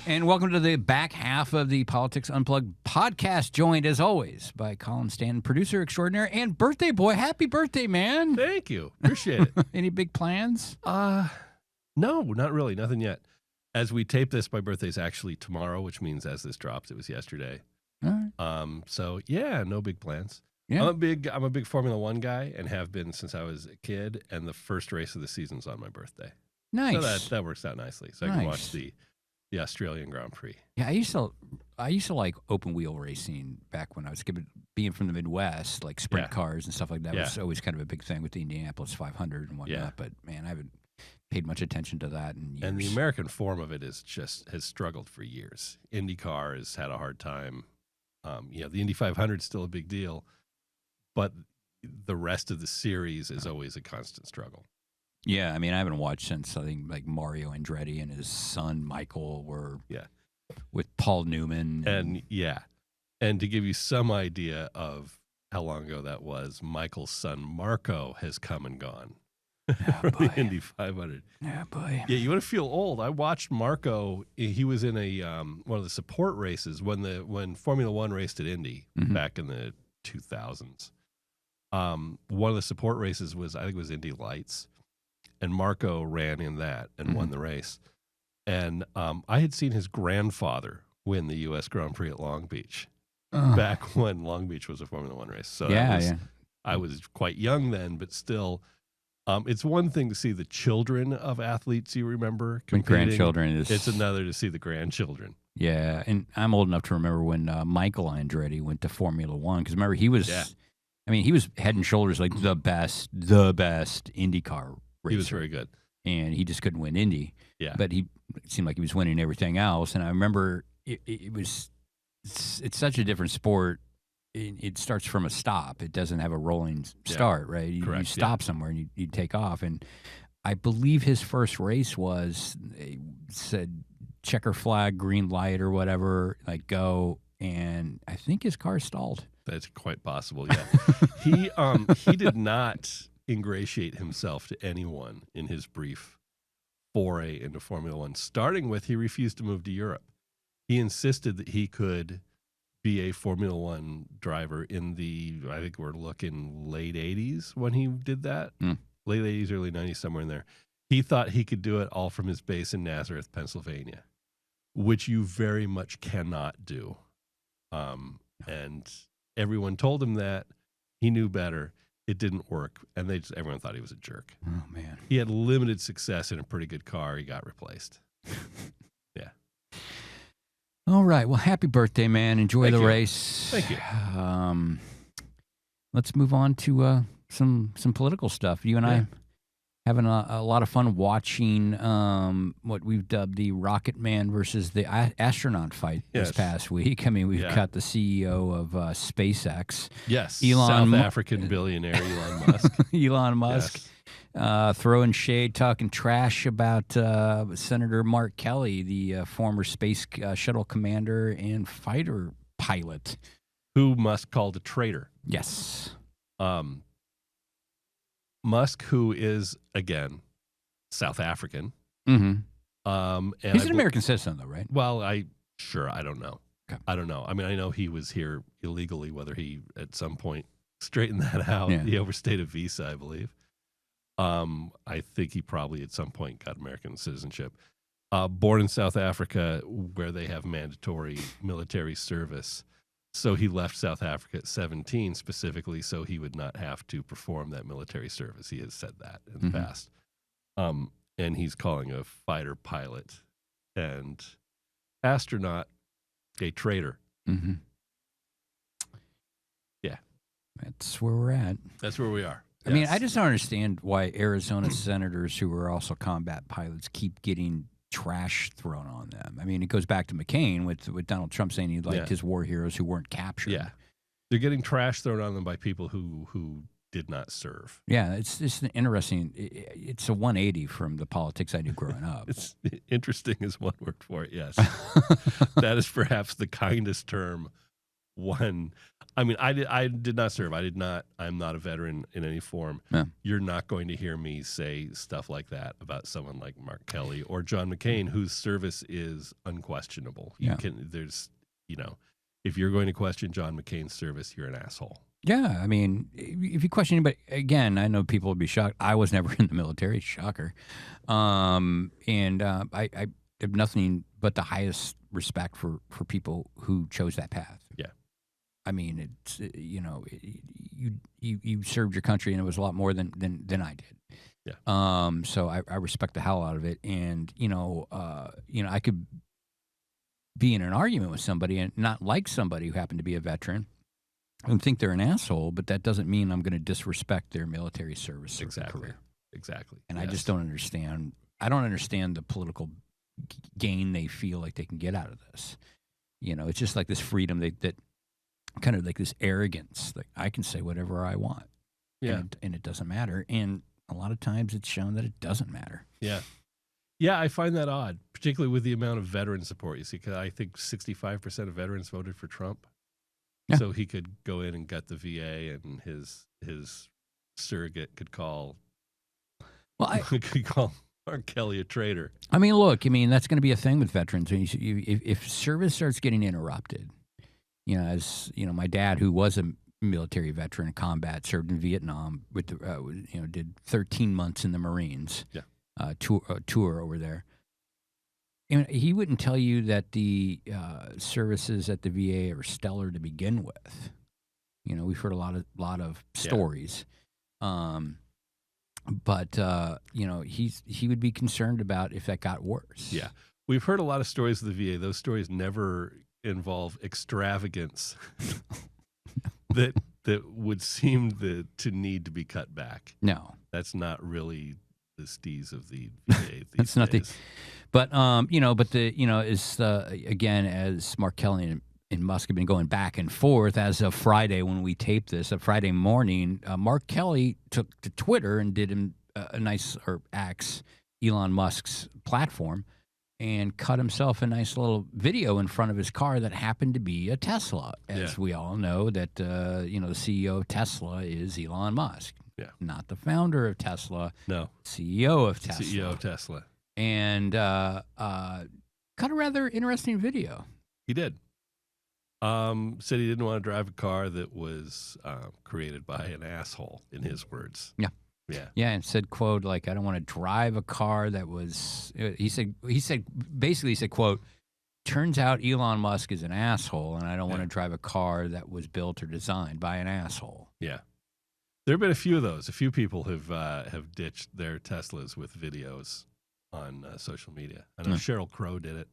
And welcome to the back half of the Politics Unplugged podcast, joined as always by Colin Stanton, producer extraordinaire and birthday boy. Happy birthday, man. Thank you. Appreciate it. Any big plans? No, not really. Nothing yet. As we tape this, my birthday's actually tomorrow, which means as this drops, it was yesterday. All right. So yeah, no big plans. Yeah. I'm a big Formula One guy and have been since I was a kid, and the first race of the season's on my birthday. Nice. So that works out nicely. So I can watch the Australian Grand Prix. Yeah, I used to like open wheel racing back when I was being from the Midwest, like sprint cars and stuff like that was always kind of a big thing with the Indianapolis 500 and whatnot. Yeah. But man, I haven't paid much attention to that in years. And the American form of it has struggled for years. IndyCar has had a hard time. The Indy 500 is still a big deal, but the rest of the series is always a constant struggle. Yeah, I mean, I haven't watched since I think like Mario Andretti and his son Michael were with Paul Newman. And to give you some idea of how long ago that was, Michael's son Marco has come and gone from the Indy 500. Yeah, boy. Yeah, you want to feel old. I watched Marco. He was in a one of the support races when Formula One raced at Indy back in the 2000s. One of the support races was, I think it was Indy Lights. And Marco ran in that and won the race. And I had seen his grandfather win the U.S. Grand Prix at Long Beach back when Long Beach was a Formula One race. So I was quite young then, but still, it's one thing to see the children of athletes you remember competing. Grandchildren is... It's another to see the grandchildren. Yeah, and I'm old enough to remember when Michael Andretti went to Formula One, because remember he was, I mean, he was head and shoulders like the best IndyCar racer. He was very good. And he just couldn't win Indy. Yeah. But it seemed like he was winning everything else. And I remember it's such a different sport. It starts from a stop. It doesn't have a rolling start, right? You stop somewhere and you take off. And I believe his first race was, it said checker flag, green light or whatever, like go. And I think his car stalled. That's quite possible, yeah. He did not ingratiate himself to anyone in his brief foray into Formula One, starting with he refused to move to Europe. He insisted that he could be a Formula One driver in I think we're looking late 80s when he did that. Late 80s, early 90s, somewhere in there. He thought he could do it all from his base in Nazareth, Pennsylvania, which you very much cannot do. And everyone told him that. He knew better. It didn't work, and everyone thought he was a jerk. Oh, man. He had limited success in a pretty good car. He got replaced. Yeah. All right. Well, happy birthday, man. Enjoy the race. Thank you. Let's move on to some political stuff. You and I having a lot of fun watching what we've dubbed the Rocket Man versus the astronaut fight this past week. I mean, we've got the CEO of SpaceX. Yes. South African billionaire Elon Musk. Elon Musk. Throwing shade, talking trash about Senator Mark Kelly, the former space shuttle commander and fighter pilot. Who Musk called a traitor. Yes. Musk, who is, again, South African. Mm-hmm. He's an American citizen, though, right? Well, I don't know. Okay. I don't know. I mean, I know he was here illegally, whether he at some point straightened that out. He overstayed a visa, I believe. I think he probably at some point got American citizenship. Born in South Africa, where they have mandatory military service. So he left South Africa at 17 specifically so he would not have to perform that military service. He has said that in the past. And he's calling a fighter pilot and astronaut a traitor. Mm-hmm. Yeah. That's where we're at. That's where we are. I mean, Yes. I just don't understand why Arizona senators who are also combat pilots keep getting trash thrown on them. I mean, it goes back to McCain with Donald Trump saying he liked Yeah. his war heroes who weren't captured. Yeah. They're getting trash thrown on them by people who did not serve. Yeah, it's an interesting. It's a 180 from the politics I knew growing up. It's interesting is one word for it. Yes, that is perhaps the kindest term. One, I mean, I did not serve. I'm not a veteran in any form. Yeah. You're not going to hear me say stuff like that about someone like Mark Kelly or John McCain, whose service is unquestionable. Yeah. If you're going to question John McCain's service, you're an asshole. Yeah, I mean, if you question anybody, again, I know people would be shocked. I was never in the military, shocker. I have nothing but the highest respect for people who chose that path. Yeah. I mean, it's you served your country, and it was a lot more than I did. Yeah. So I respect the hell out of it, and I could be in an argument with somebody and not like somebody who happened to be a veteran and think they're an asshole, but that doesn't mean I'm going to disrespect their military service or career. Exactly. And Yes. I just don't understand. I don't understand the political gain they feel like they can get out of this. It's just like this freedom that kind of like this arrogance. Like I can say whatever I want. Yeah. And it doesn't matter. And a lot of times it's shown that it doesn't matter. Yeah. Yeah, I find that odd, particularly with the amount of veteran support. You see, because I think 65% of veterans voted for Trump. Yeah. So he could go in and gut the VA, and his surrogate could call could call Mark Kelly a traitor. I mean, look, that's going to be a thing with veterans. If service starts getting interrupted, as my dad, who was a military veteran in combat, served in Vietnam, did 13 months in the Marines. Yeah. Tour over there. And he wouldn't tell you that the services at the VA are stellar to begin with. We've heard a lot of stories, but he would be concerned about if that got worse. Yeah, we've heard a lot of stories of the VA. Those stories never involve extravagance that would seem to need to be cut back. No, that's not really the steez of the VA. That's not the, but again, as Mark Kelly and Musk have been going back and forth as of Friday when we taped this, Friday morning, Mark Kelly took to Twitter and did him a nice axe Elon Musk's platform and cut himself a nice little video in front of his car that happened to be a Tesla. As we all know that the CEO of Tesla is Elon Musk. Yeah. Not the founder of Tesla. No. CEO of Tesla. CEO of Tesla. And cut a rather interesting video. He did. Said he didn't want to drive a car that was created by an asshole, in his words. Yeah. Yeah. Yeah, and said, quote, like, I don't want to drive a car that was, he said, quote, turns out Elon Musk is an asshole, and I don't want to drive a car that was built or designed by an asshole. Yeah. There have been a few of those. A few people have ditched their Teslas with videos on social media. I know Sheryl Crow did it.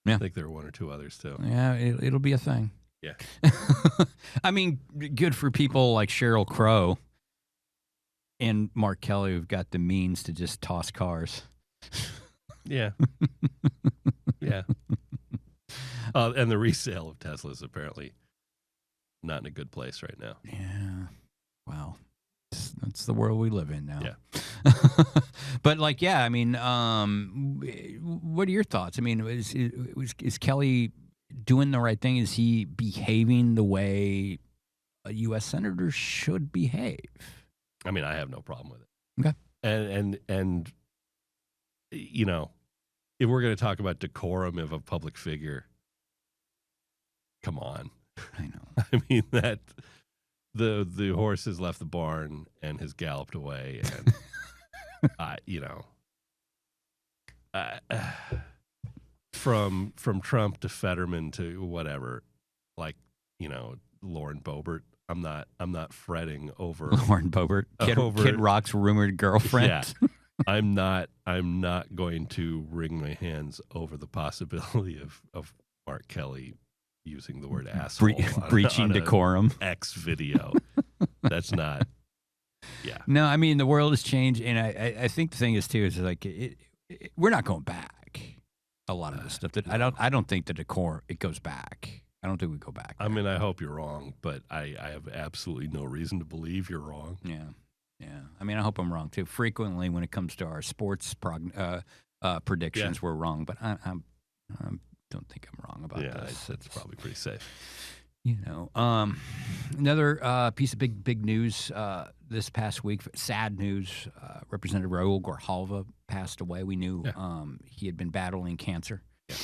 Yeah. I think there were one or two others too. Yeah, it'll be a thing. Yeah. I mean, good for people like Sheryl Crow and Mark Kelly who've got the means to just toss cars. Yeah. Yeah. And the resale of Teslas apparently not in a good place right now. Yeah. Wow. That's the world we live in now. Yeah. But I mean, what are your thoughts? I mean, is Kelly doing the right thing? Is he behaving the way a U.S. senator should behave? I mean, I have no problem with it. Okay. And if we're going to talk about decorum of a public figure, come on. I know. I mean, that the horse has left the barn and has galloped away, and from Trump to Fetterman to whatever, Lauren Boebert. I'm not fretting over Lauren Boebert, Kid Rock's rumored girlfriend. Yeah. I'm not going to wring my hands over the possibility of Mark Kelly using the word asshole breaching on decorum. X video. That's not Yeah. No, I mean the world has changed, and I think the thing is too is like we're not going back. A lot of this stuff that I don't think the decor it goes back. I don't think we go back. I mean, I hope you're wrong, but I have absolutely no reason to believe you're wrong. Yeah. I mean, I hope I'm wrong too. Frequently, when it comes to our sports predictions, we're wrong, but I don't think I'm wrong about this. That's probably pretty safe. You know, another piece of big news this past week. Sad news. Representative Raul Grijalva passed away. We knew he had been battling cancer. Yeah.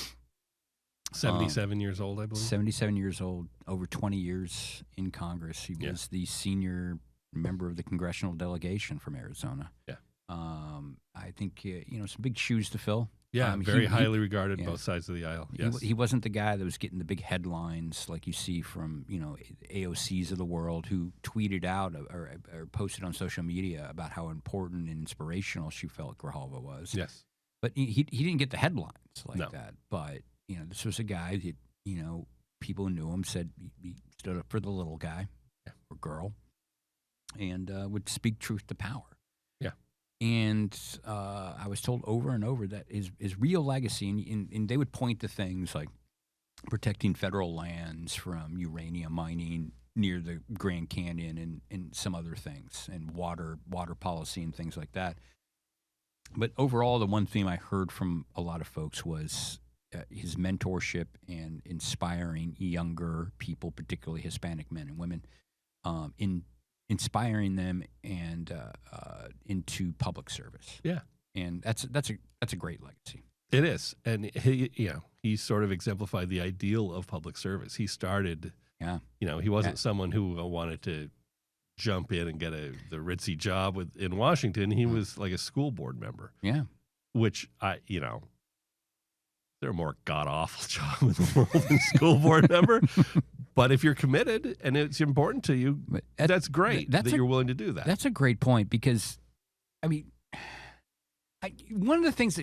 77 years old, I believe. 77 years old, over 20 years in Congress. He was the senior member of the congressional delegation from Arizona. Yeah. I think, some big shoes to fill. Yeah, very highly regarded both sides of the aisle. Yes. He wasn't the guy that was getting the big headlines like you see from, AOCs of the world who tweeted out or posted on social media about how important and inspirational she felt Grijalva was. Yes. But he didn't get the headlines like No. that. But, this was a guy that, people who knew him said he stood up for the little guy or girl and would speak truth to power. Yeah. And I was told over and over that his real legacy, and they would point to things like protecting federal lands from uranium mining near the Grand Canyon and some other things, and water policy and things like that. But overall, the one theme I heard from a lot of folks was his mentorship and inspiring younger people, particularly Hispanic men and women, in inspiring them and into public service. Yeah, and that's a great legacy. It is, and he sort of exemplified the ideal of public service. He started. Yeah, he wasn't someone who wanted to jump in and get the ritzy job in Washington. He was like a school board member. Yeah, which there are more god-awful job in the world than school board member. But if you're committed and it's important to you, that's great that you're willing to do that. That's a great point because, I mean, one of the things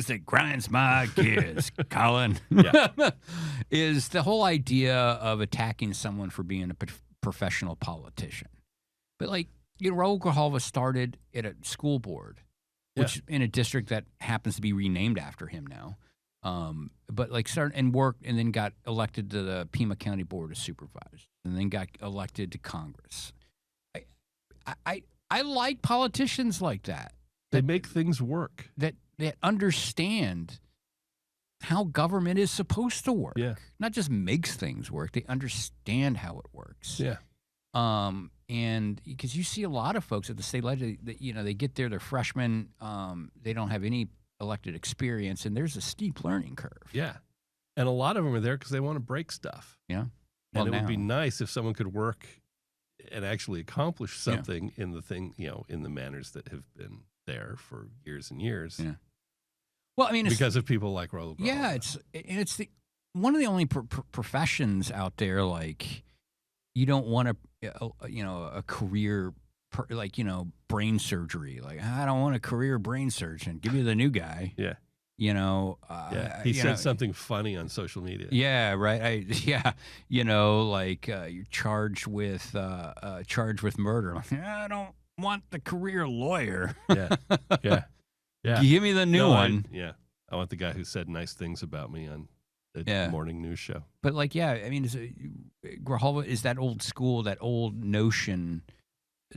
that grinds my gears, Colin, is the whole idea of attacking someone for being a professional politician. But Raul Grijalva started at a school board, which in a district that happens to be renamed after him now. But started and worked and then got elected to the Pima County Board of Supervisors and then got elected to Congress. I like politicians like that. They make things work. That understand how government is supposed to work. Yeah. Not just makes things work. They understand how it works. Yeah. And because you see a lot of folks at the state legislature, they get there, they're freshmen, they don't have any elected experience, and there's a steep learning curve. Yeah. And a lot of them are there because they want to break stuff. Yeah. And it would be nice if someone could work and actually accomplish something in the thing, in the manners that have been there for years and years. Yeah. Well, I mean, because of people like Raul. Yeah, it's one of the only professions out there you don't want a career brain surgery. I don't want a career brain surgeon. Give me the new guy. Yeah. He said something funny on social media. Yeah, right. You're charged with murder. I don't want the career lawyer. Yeah. Give me the new one. I want the guy who said nice things about me on the morning news show. But Grijalva is that old school, that old notion.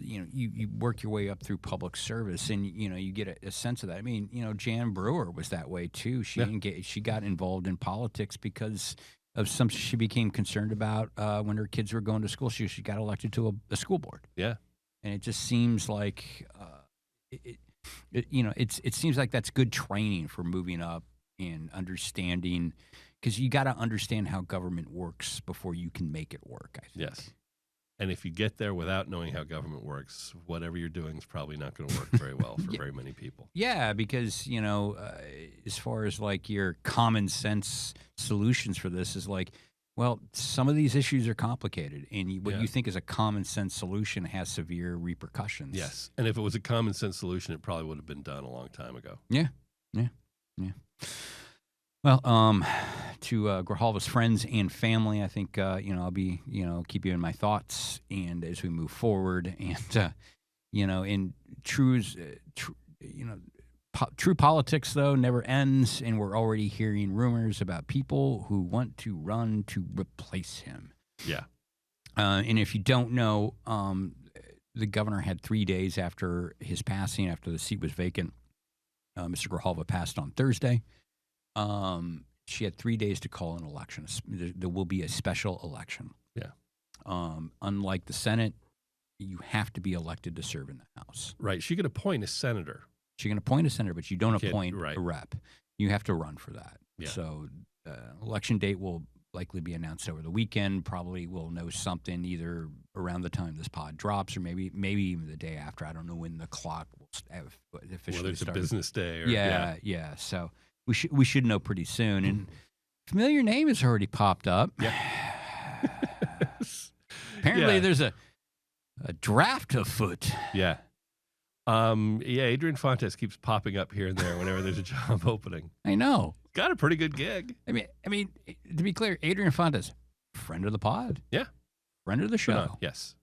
You work your way up through public service, and you get a sense of that. I mean, Jan Brewer was that way too. She got involved in politics because of something she became concerned about when her kids were going to school. She got elected to a school board. Yeah, and it just seems like it seems like that's good training for moving up and understanding, because you got to understand how government works before you can make it work, I think. Yes. And if you get there without knowing how government works, whatever you're doing is probably not going to work very well for very many people. Yeah, because, as far as your common sense solutions for this is some of these issues are complicated, and what you think is a common sense solution has severe repercussions. Yes. And if it was a common sense solution, it probably would have been done a long time ago. Yeah. Well, to Grijalva's friends and family. I think I'll be keep you in my thoughts, and as we move forward, and in true politics though never ends, and we're already hearing rumors about people who want to run to replace him. Yeah. And if you don't know, the governor had 3 days after his passing, after the seat was vacant. Mr. Grijalva passed on Thursday. She had 3 days to call an election. There will be a special election. Yeah. Unlike the Senate, you have to be elected to serve in the House. Right. She could appoint a senator. She can appoint a senator, but you don't appoint right. a rep. You have to run for that. Yeah. So election date will likely be announced over the weekend. Probably we'll know something either around the time this pod drops, or maybe even the day after. I don't know when the clock will have officially Whether it's started. a business day or Yeah. So we should know pretty soon. And familiar name has already popped up. Yeah. Apparently, Yeah. there's a draft afoot. Yeah. Adrian Fontes keeps popping up here and there whenever there's a job opening. I know. Got a pretty good gig. I mean, to be clear, Adrian Fontes, friend of the pod. Yeah. Friend of the show. Yes.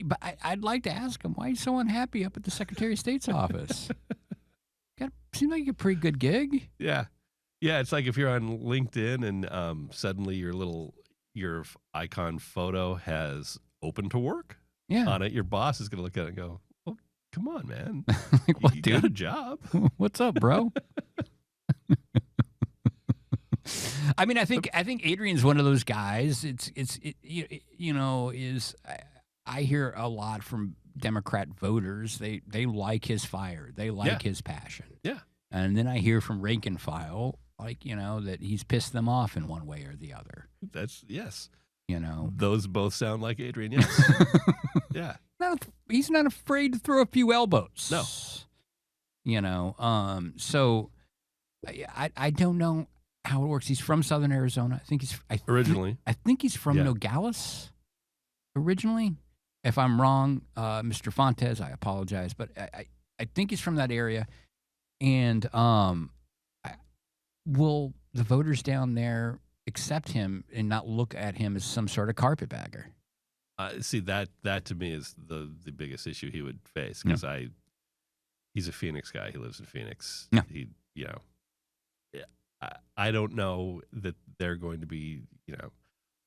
But I'd like to ask him why he's so unhappy up at the Secretary of State's office. Seems like a pretty good gig. Yeah. Yeah. It's like if you're on LinkedIn and suddenly your icon photo has open to work on it, your boss is going to look at it and go, well, come on, man. Like, what, you dude? got a job. What's up, bro? I mean, I think Adrian's one of those guys. I hear a lot from Democrat voters. They like his fire. They like his passion. Yeah. And then I hear from rank and file, that he's pissed them off in one way or the other. Yes. Those Those both sound like Adrian. Yes. Yeah. he's not afraid to throw a few elbows. No. So I don't know how it works. He's from Southern Arizona. Originally. I think he's from Nogales originally. If I'm wrong, Mr. Fontes, I apologize, but I think he's from that area. And will the voters down there accept him and not look at him as some sort of carpetbagger? See, that to me is the biggest issue he would face, because he's a Phoenix guy. He lives in Phoenix. Yeah. I don't know that they're going to be,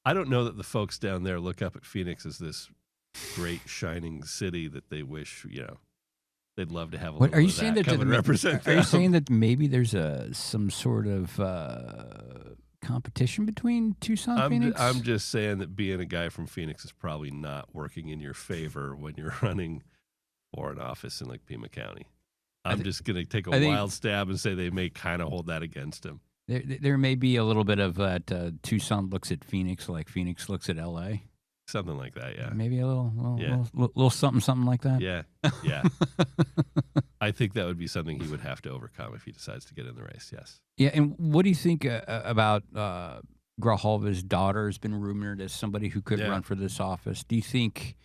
I don't know that the folks down there look up at Phoenix as this great shining city that they wish, they'd love to have a little are you of saying that that come and represent Are you them. saying that maybe there's some sort of competition between Tucson and Phoenix? I'm just saying that being a guy from Phoenix is probably not working in your favor when you're running for an office in like Pima County. I'm just going to take a wild stab and say they may kind of hold that against him. There may be a little bit of that. Tucson looks at Phoenix like Phoenix looks at L.A. Something like that, yeah. Maybe a little something like that. Yeah. I think that would be something he would have to overcome if he decides to get in the race. Yes. Yeah, and what do you think about Grijalva's daughter? Has been rumored as somebody who could run for this office. Do you think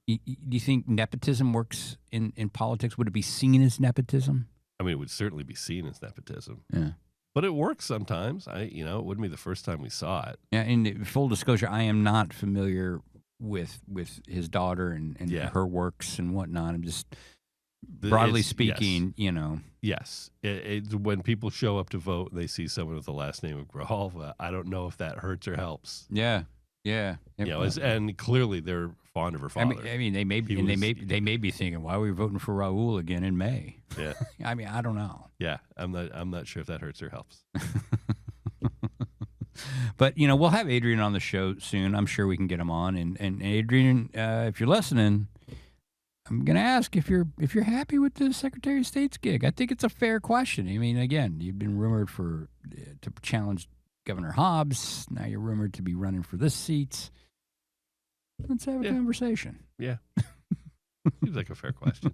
nepotism works in politics? Would it be seen as nepotism? I mean, it would certainly be seen as nepotism. Yeah. But it works sometimes. It wouldn't be the first time we saw it. Yeah, and full disclosure, I am not familiar with his daughter and her works and whatnot. I'm just broadly speaking, Yes. When people show up to vote and they see someone with the last name of Grijalva, I don't know if that hurts or helps. Yeah. And clearly they're fond of her father. I mean, they may be thinking, why are we voting for Raul again in May? Yeah. I mean, I don't know. Yeah, I'm not sure if that hurts or helps. But we'll have Adrian on the show soon. I'm sure we can get him on. And Adrian, if you're listening, I'm going to ask if you're happy with the Secretary of State's gig. I think it's a fair question. I mean, again, you've been rumored to challenge Governor Hobbs. Now you're rumored to be running for this seat. Let's have a conversation. Yeah. Seems like a fair question.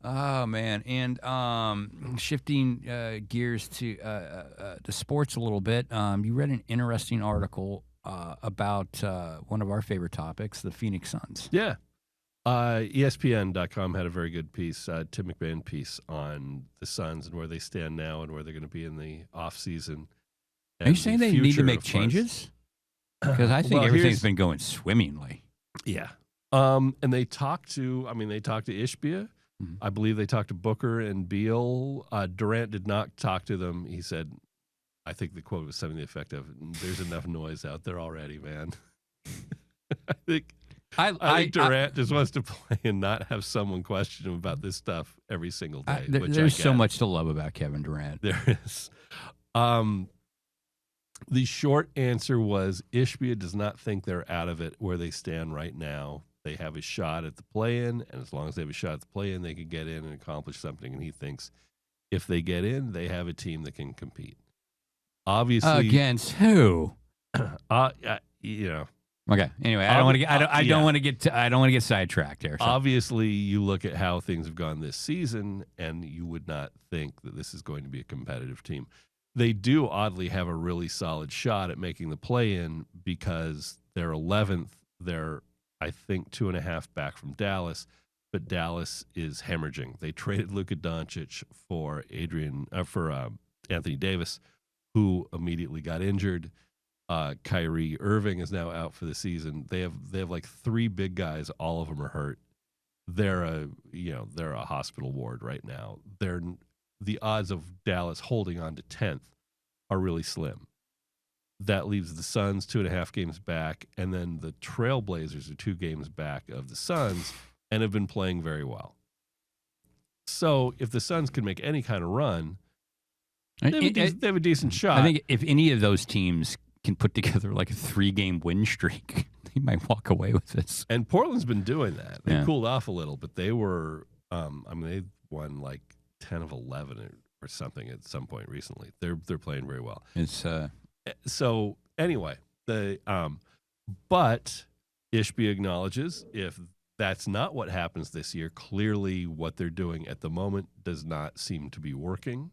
Oh, man. And shifting gears to sports a little bit, you read an interesting article about one of our favorite topics, the Phoenix Suns. Yeah. ESPN.com had a very good piece, Tim McMahon piece on the Suns and where they stand now and where they're going to be in the offseason. Are you saying they need to make changes? Because I think everything's been going swimmingly. Yeah. And they talked to Ishbia. Mm-hmm. I believe they talked to Booker and Beal. Durant did not talk to them. He said, I think the quote was something to the effect of, "There's enough noise out there already, man." I think Durant just wants to play and not have someone question him about this stuff every single day. There's so much to love about Kevin Durant. There is. The short answer was Ishbia does not think they're out of it where they stand right now. They have a shot at the play-in, and as long as they have a shot at the play-in, they can get in and accomplish something. And he thinks if they get in, they have a team that can compete. Obviously, against who? You know. Okay. Anyway, I don't want to get. I don't want to get. I don't want to get sidetracked there. So. Obviously, you look at how things have gone this season, and you would not think that this is going to be a competitive team. They do oddly have a really solid shot at making the play-in because they're 11th. They're, I think, 2.5 back from Dallas, but Dallas is hemorrhaging. They traded Luka Doncic for Anthony Davis, who immediately got injured. Kyrie Irving is now out for the season. They have like 3 big guys. All of them are hurt. They're a hospital ward right now. The odds of Dallas holding on to 10th are really slim. That leaves the Suns 2.5 games back, and then the Trailblazers are 2 games back of the Suns and have been playing very well. So if the Suns can make any kind of run, they have a decent shot. I think if any of those teams can put together like a 3-game win streak, they might walk away with this. And Portland's been doing that. They cooled off a little, but they were, they won like 10 of 11 or something at some point recently. They're playing very well. It's so anyway, but Ishbia acknowledges if that's not what happens this year, clearly what they're doing at the moment does not seem to be working,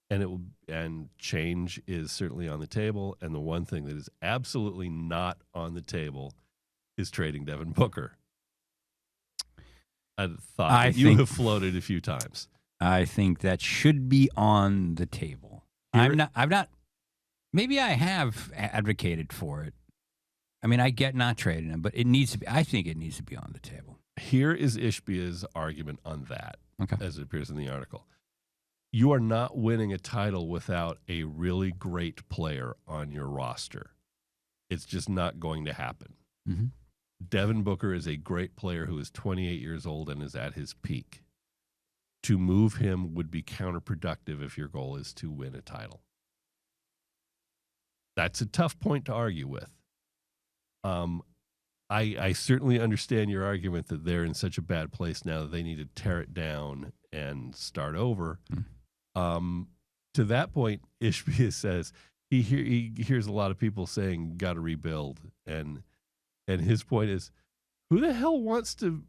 and change is certainly on the table. And the one thing that is absolutely not on the table is trading Devin Booker. A thought that you have floated a few times. I think that should be on the table. I've not. Maybe I have advocated for it. I mean, I get not trading him, but it needs to be. I think it needs to be on the table. Here is Ishbia's argument on that, as it appears in the article. You are not winning a title without a really great player on your roster. It's just not going to happen. Mm-hmm. Devin Booker is a great player who is 28 years old and is at his peak. To move him would be counterproductive if your goal is to win a title. That's a tough point to argue with. I certainly understand your argument that they're in such a bad place now that they need to tear it down and start over. To that point, Ishbia says he hears a lot of people saying, got to rebuild. And his point is, who the hell wants to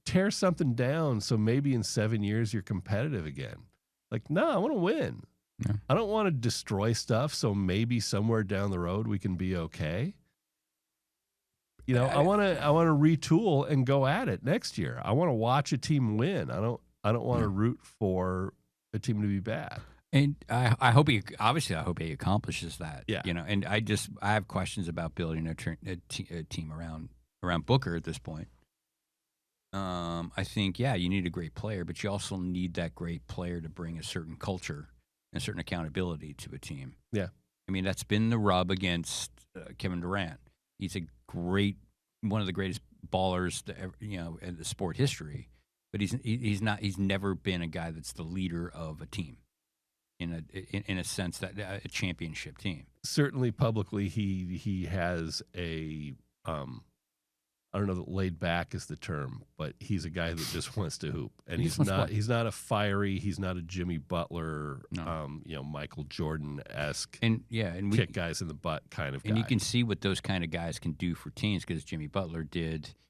tear something down so maybe in 7 years you're competitive again? Like, no, I want to win. Yeah. I don't want to destroy stuff so maybe somewhere down the road we can be okay. You know, I want to retool and go at it next year. I want to watch a team win. I don't want to root for a team to be bad. And I hope he accomplishes that. Yeah. You know, and I have questions about building a team around Booker at this point. I think, you need a great player, but you also need that great player to bring a certain culture and a certain accountability to a team. Yeah. I mean, that's been the rub against Kevin Durant. He's one of the greatest ballers in the sport history, but he's never been a guy that's the leader of a team in a sense that a championship team. Certainly publicly, he has a, I don't know that laid back is the term, but he's a guy that just wants to hoop, and he's not a fiery. He's not a Jimmy Butler, Michael Jordan-esque, kick guys in the butt kind of guy. And you can see what those kind of guys can do for teams, because Jimmy Butler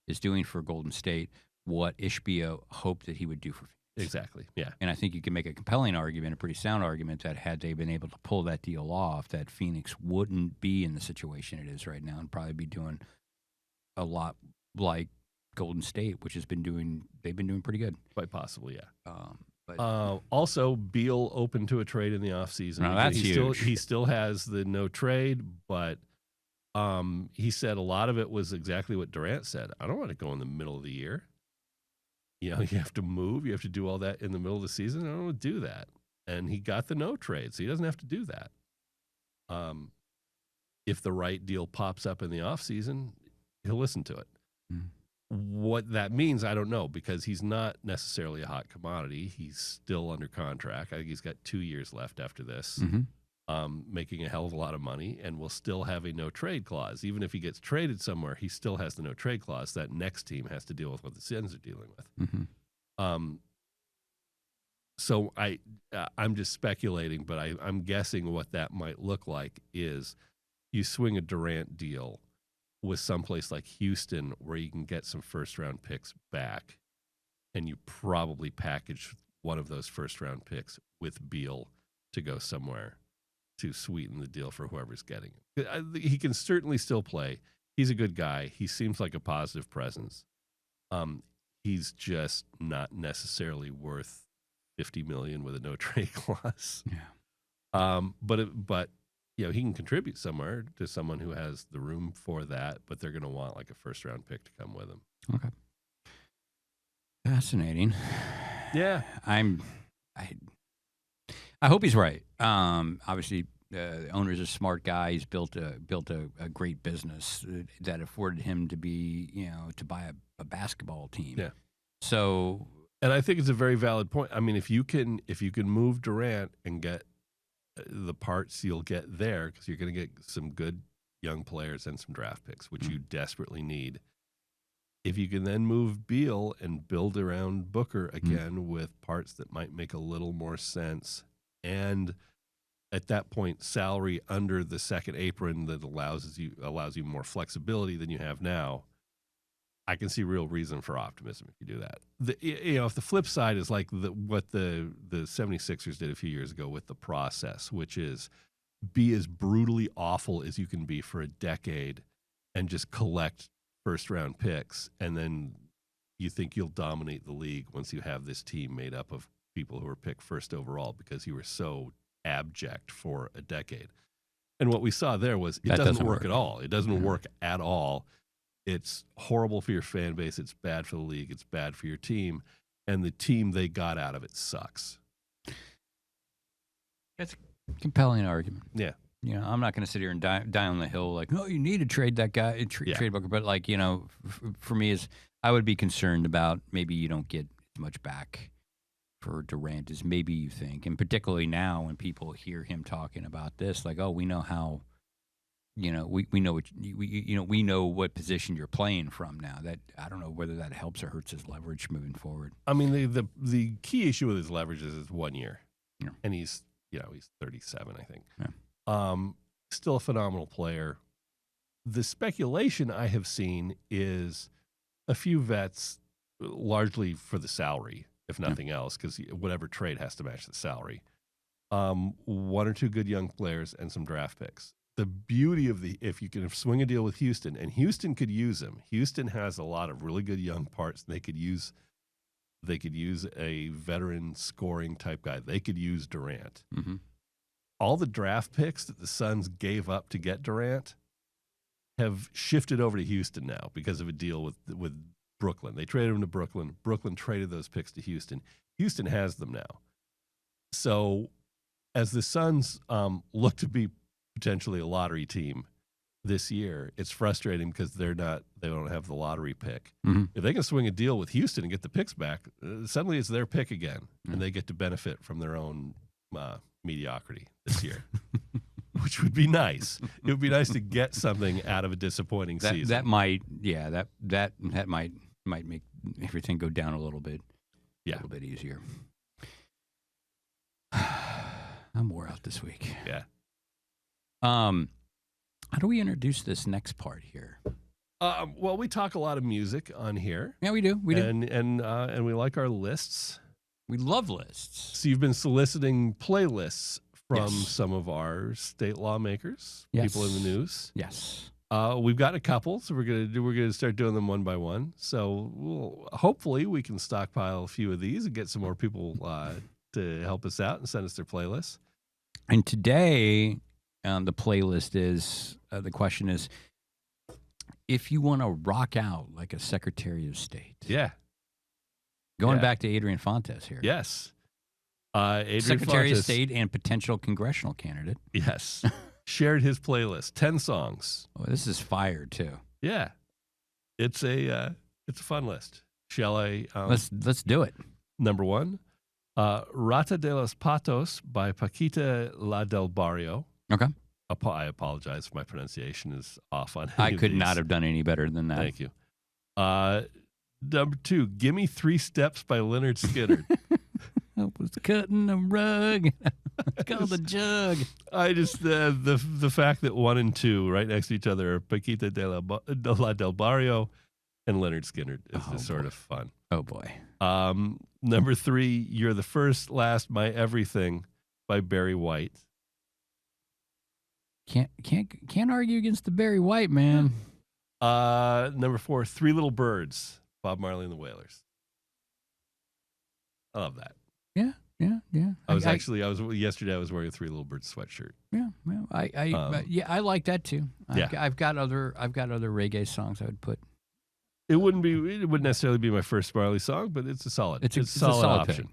is doing for Golden State what Ishbia hoped that he would do for Phoenix. Exactly. Yeah. And I think you can make a compelling argument, a pretty sound argument, that had they been able to pull that deal off, that Phoenix wouldn't be in the situation it is right now and probably be doing a lot like Golden State, which they've been doing pretty good. Quite possibly, yeah. But Also, Beal open to a trade in the offseason. No, that's huge. He still has the no trade, but he said a lot of it was exactly what Durant said. I don't want to go in the middle of the year. You have to move. You have to do all that in the middle of the season. I don't want to do that. And he got the no trade, so he doesn't have to do that. If the right deal pops up in the offseason, he'll listen to it. Mm. What that means, I don't know, because he's not necessarily a hot commodity. He's still under contract. I think he's got 2 years left after this, making a hell of a lot of money, and will still have a no-trade clause. Even if he gets traded somewhere, he still has the no-trade clause. That next team has to deal with what the Suns are dealing with. Mm-hmm. So I'm just speculating, but I'm guessing what that might look like is you swing a Durant deal with someplace like Houston where you can get some first-round picks back, and you probably package one of those first-round picks with Beal to go somewhere to sweeten the deal for whoever's getting it. He can certainly still play. He's a good guy. He seems like a positive presence. He's just not necessarily worth $50 million with a no-trade clause. Yeah. But he can contribute somewhere to someone who has the room for that, but they're going to want like a first-round pick to come with him. Okay. Fascinating. Yeah. I hope he's right. Obviously, the owner's a smart guy. He's built a great business that afforded him to be, to buy a basketball team. Yeah. So, and I think it's a very valid point. I mean, if you can move Durant and get the parts you'll get there, because you're going to get some good young players and some draft picks, which you desperately need. If you can then move Beal and build around Booker again with parts that might make a little more sense, and at that point, salary under the second apron that allows you more flexibility than you have now, I can see real reason for optimism if you do that. If the flip side is like what the 76ers did a few years ago with the process, which is be as brutally awful as you can be for a decade and just collect first-round picks, and then you think you'll dominate the league once you have this team made up of people who were picked first overall because you were so abject for a decade. And what we saw there was it doesn't work at all. It doesn't work at all. It's horrible for your fan base. It's bad for the league. It's bad for your team. And the team they got out of it sucks. That's a compelling argument. Yeah. I'm not going to sit here and die on the hill like, oh, you need to trade that guy, trade Booker. But like, for me, I would be concerned about maybe you don't get as much back for Durant as maybe you think. And particularly now when people hear him talking about this, like, oh, we know how, we know what we know what position you're playing from now. That I don't know whether that helps or hurts his leverage moving forward. I mean, the key issue with his leverage is 1 year, and he's 37, I think. Yeah. Still a phenomenal player. The speculation I have seen is a few vets, largely for the salary, if nothing else, because whatever trade has to match the salary. 1 or 2 good young players and some draft picks. The beauty of if you can swing a deal with Houston, and Houston could use him. Houston has a lot of really good young parts. They could use a veteran scoring type guy. They could use Durant. Mm-hmm. All the draft picks that the Suns gave up to get Durant have shifted over to Houston now because of a deal with Brooklyn. They traded him to Brooklyn. Brooklyn traded those picks to Houston. Houston has them now. So as the Suns look to be potentially a lottery team this year, it's frustrating because they don't have the lottery pick. Mm-hmm. If they can swing a deal with Houston and get the picks back, suddenly it's their pick again, and they get to benefit from their own mediocrity this year, which would be nice. It would be nice to get something out of a disappointing season. That might make everything go down a little bit. Yeah, a little bit easier. I'm wore out this week. Yeah. How do we introduce this next part here? Well, we talk a lot of music on here. Yeah, we do. We do. And we like our lists. We love lists. So you've been soliciting playlists from some of our state lawmakers, people in the news. Yes. We've got a couple, so we're gonna start doing them one by one. So hopefully we can stockpile a few of these and get some more people to help us out and send us their playlists. And today, the playlist is the question is, if you want to rock out like a Secretary of State. Yeah. Going Yeah. back to Adrian Fontes here. Yes. Adrian Secretary Fontes, of State and potential congressional candidate. Yes. Shared his playlist, 10 songs. Oh, this is fire too. Yeah. It's a fun list. Shall I? Let's do it. Number 1, Rata de los Patos by Paquita La del Barrio. Okay. I apologize if my pronunciation is off on I any of could these. not have done any better than that. Thank you. Number 2, Gimme 3 Steps by Leonard Skinner. I was cutting a rug. It's called the jug. I just the fact that 1 and 2 right next to each other are Paquita de la del Barrio and Leonard Skinner is just sort of fun. Oh boy. Number 3, You're the First, Last, My Everything by Barry White. Can't argue against the Barry White, man. Number 4, Three Little Birds, Bob Marley and the Wailers. I love that. Yeah. Yesterday I was wearing a Three Little Birds sweatshirt. Yeah. I like that too. I've got other reggae songs I would put. It wouldn't necessarily be my first Marley song, but it's a solid. It's a solid option.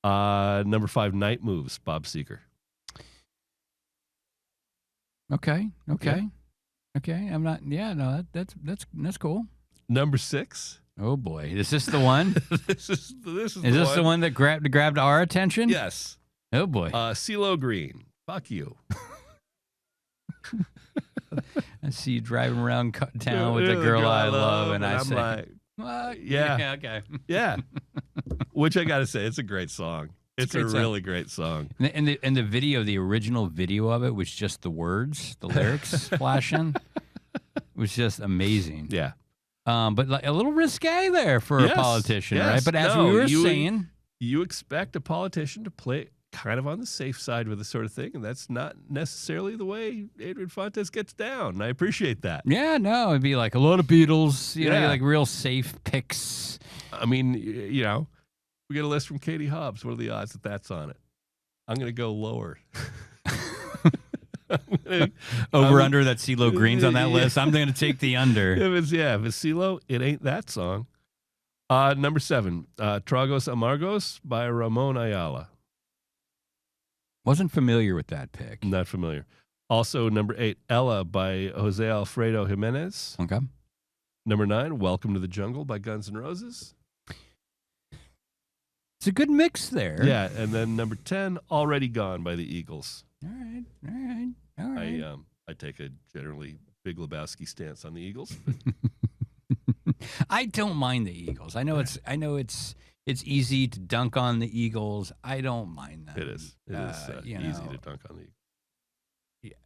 Number 5, Night Moves, Bob Seger. Okay. I'm not. Yeah, no, that's cool. Number 6. Oh boy, is this the one? This is the one that grabbed our attention? Yes. Oh boy. CeeLo Green. Fuck you. I see you driving around town with the girl I love, and I I'm say, like, what? Yeah. Okay. yeah. Which I got to say, it's a great song. It's a great song. really great song. And the video, the original video of it was just the words, the lyrics flashing. It was just amazing. Yeah. But like a little risque there for a politician, right? But as we were saying, you expect a politician to play kind of on the safe side with this sort of thing, and that's not necessarily the way Adrian Fontes gets down. And I appreciate that. Yeah, no, it'd be like a lot of Beatles, you know, like real safe picks. I mean, we get a list from Katie Hobbs. What are the odds that that's on it? I'm going to go lower. Under that CeeLo Green's on that list. I'm going to take the under. If it's CeeLo, it ain't that song. Number 7, Tragos Amargos by Ramon Ayala. Wasn't familiar with that pick. Not familiar. Also, number 8, Ella by Jose Alfredo Jimenez. Okay. Number 9, Welcome to the Jungle by Guns N' Roses. It's a good mix there. Yeah, and then number 10, Already Gone by the Eagles. All right. I take a generally Big Lebowski stance on the Eagles. I don't mind the Eagles. I know it's easy to dunk on the Eagles. I don't mind that. It is. It is easy to dunk on the Eagles.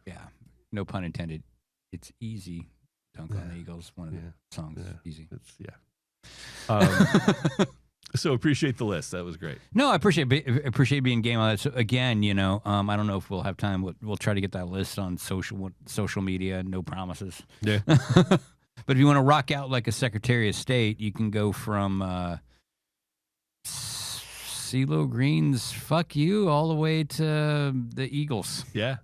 Yeah. No pun intended. It's easy to dunk on the Eagles. One of the songs. Easy. So appreciate the list. That was great. No, I appreciate being game on that. So again, I don't know if we'll have time. We'll try to get that list on social media. No promises. Yeah. But if you want to rock out like a Secretary of State, you can go from CeeLo Green's "Fuck You" all the way to the Eagles. Yeah.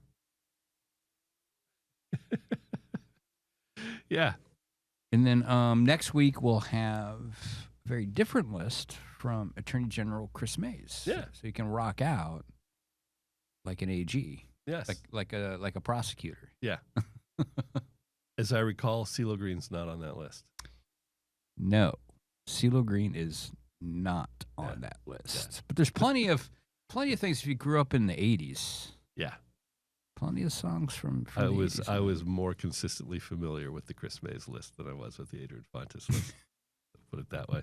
Yeah. And then next week we'll have a very different list from Attorney General Chris Mays. Yeah. So you can rock out like an AG. Yes. Like a prosecutor. Yeah. As I recall, CeeLo Green's not on that list. No, CeeLo Green is not on that list. Yeah. But there's plenty of things if you grew up in the 80s. Yeah. Plenty of songs from I the was 80s. I was more consistently familiar with the Chris Mays list than I was with the Adrian Fontes list. Put it that way.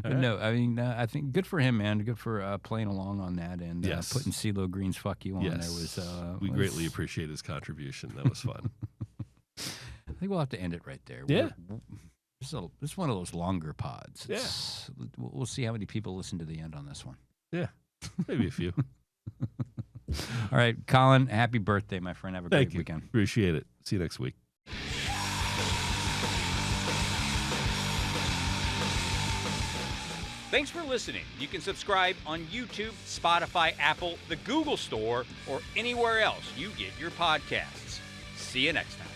But no, I mean, I think good for him, man. Good for playing along on that and putting CeeLo Green's "Fuck You" on there was. We greatly appreciate his contribution. That was fun. I think we'll have to end it right there. Yeah. This is one of those longer pods. Yeah. We'll see how many people listen to the end on this one. Yeah, maybe a few. All right, Colin, happy birthday, my friend. Have a Thank great you. weekend. Appreciate it. See you next week. Thanks for listening. You can subscribe on YouTube, Spotify, Apple, the Google Store, or anywhere else you get your podcasts. See you next time.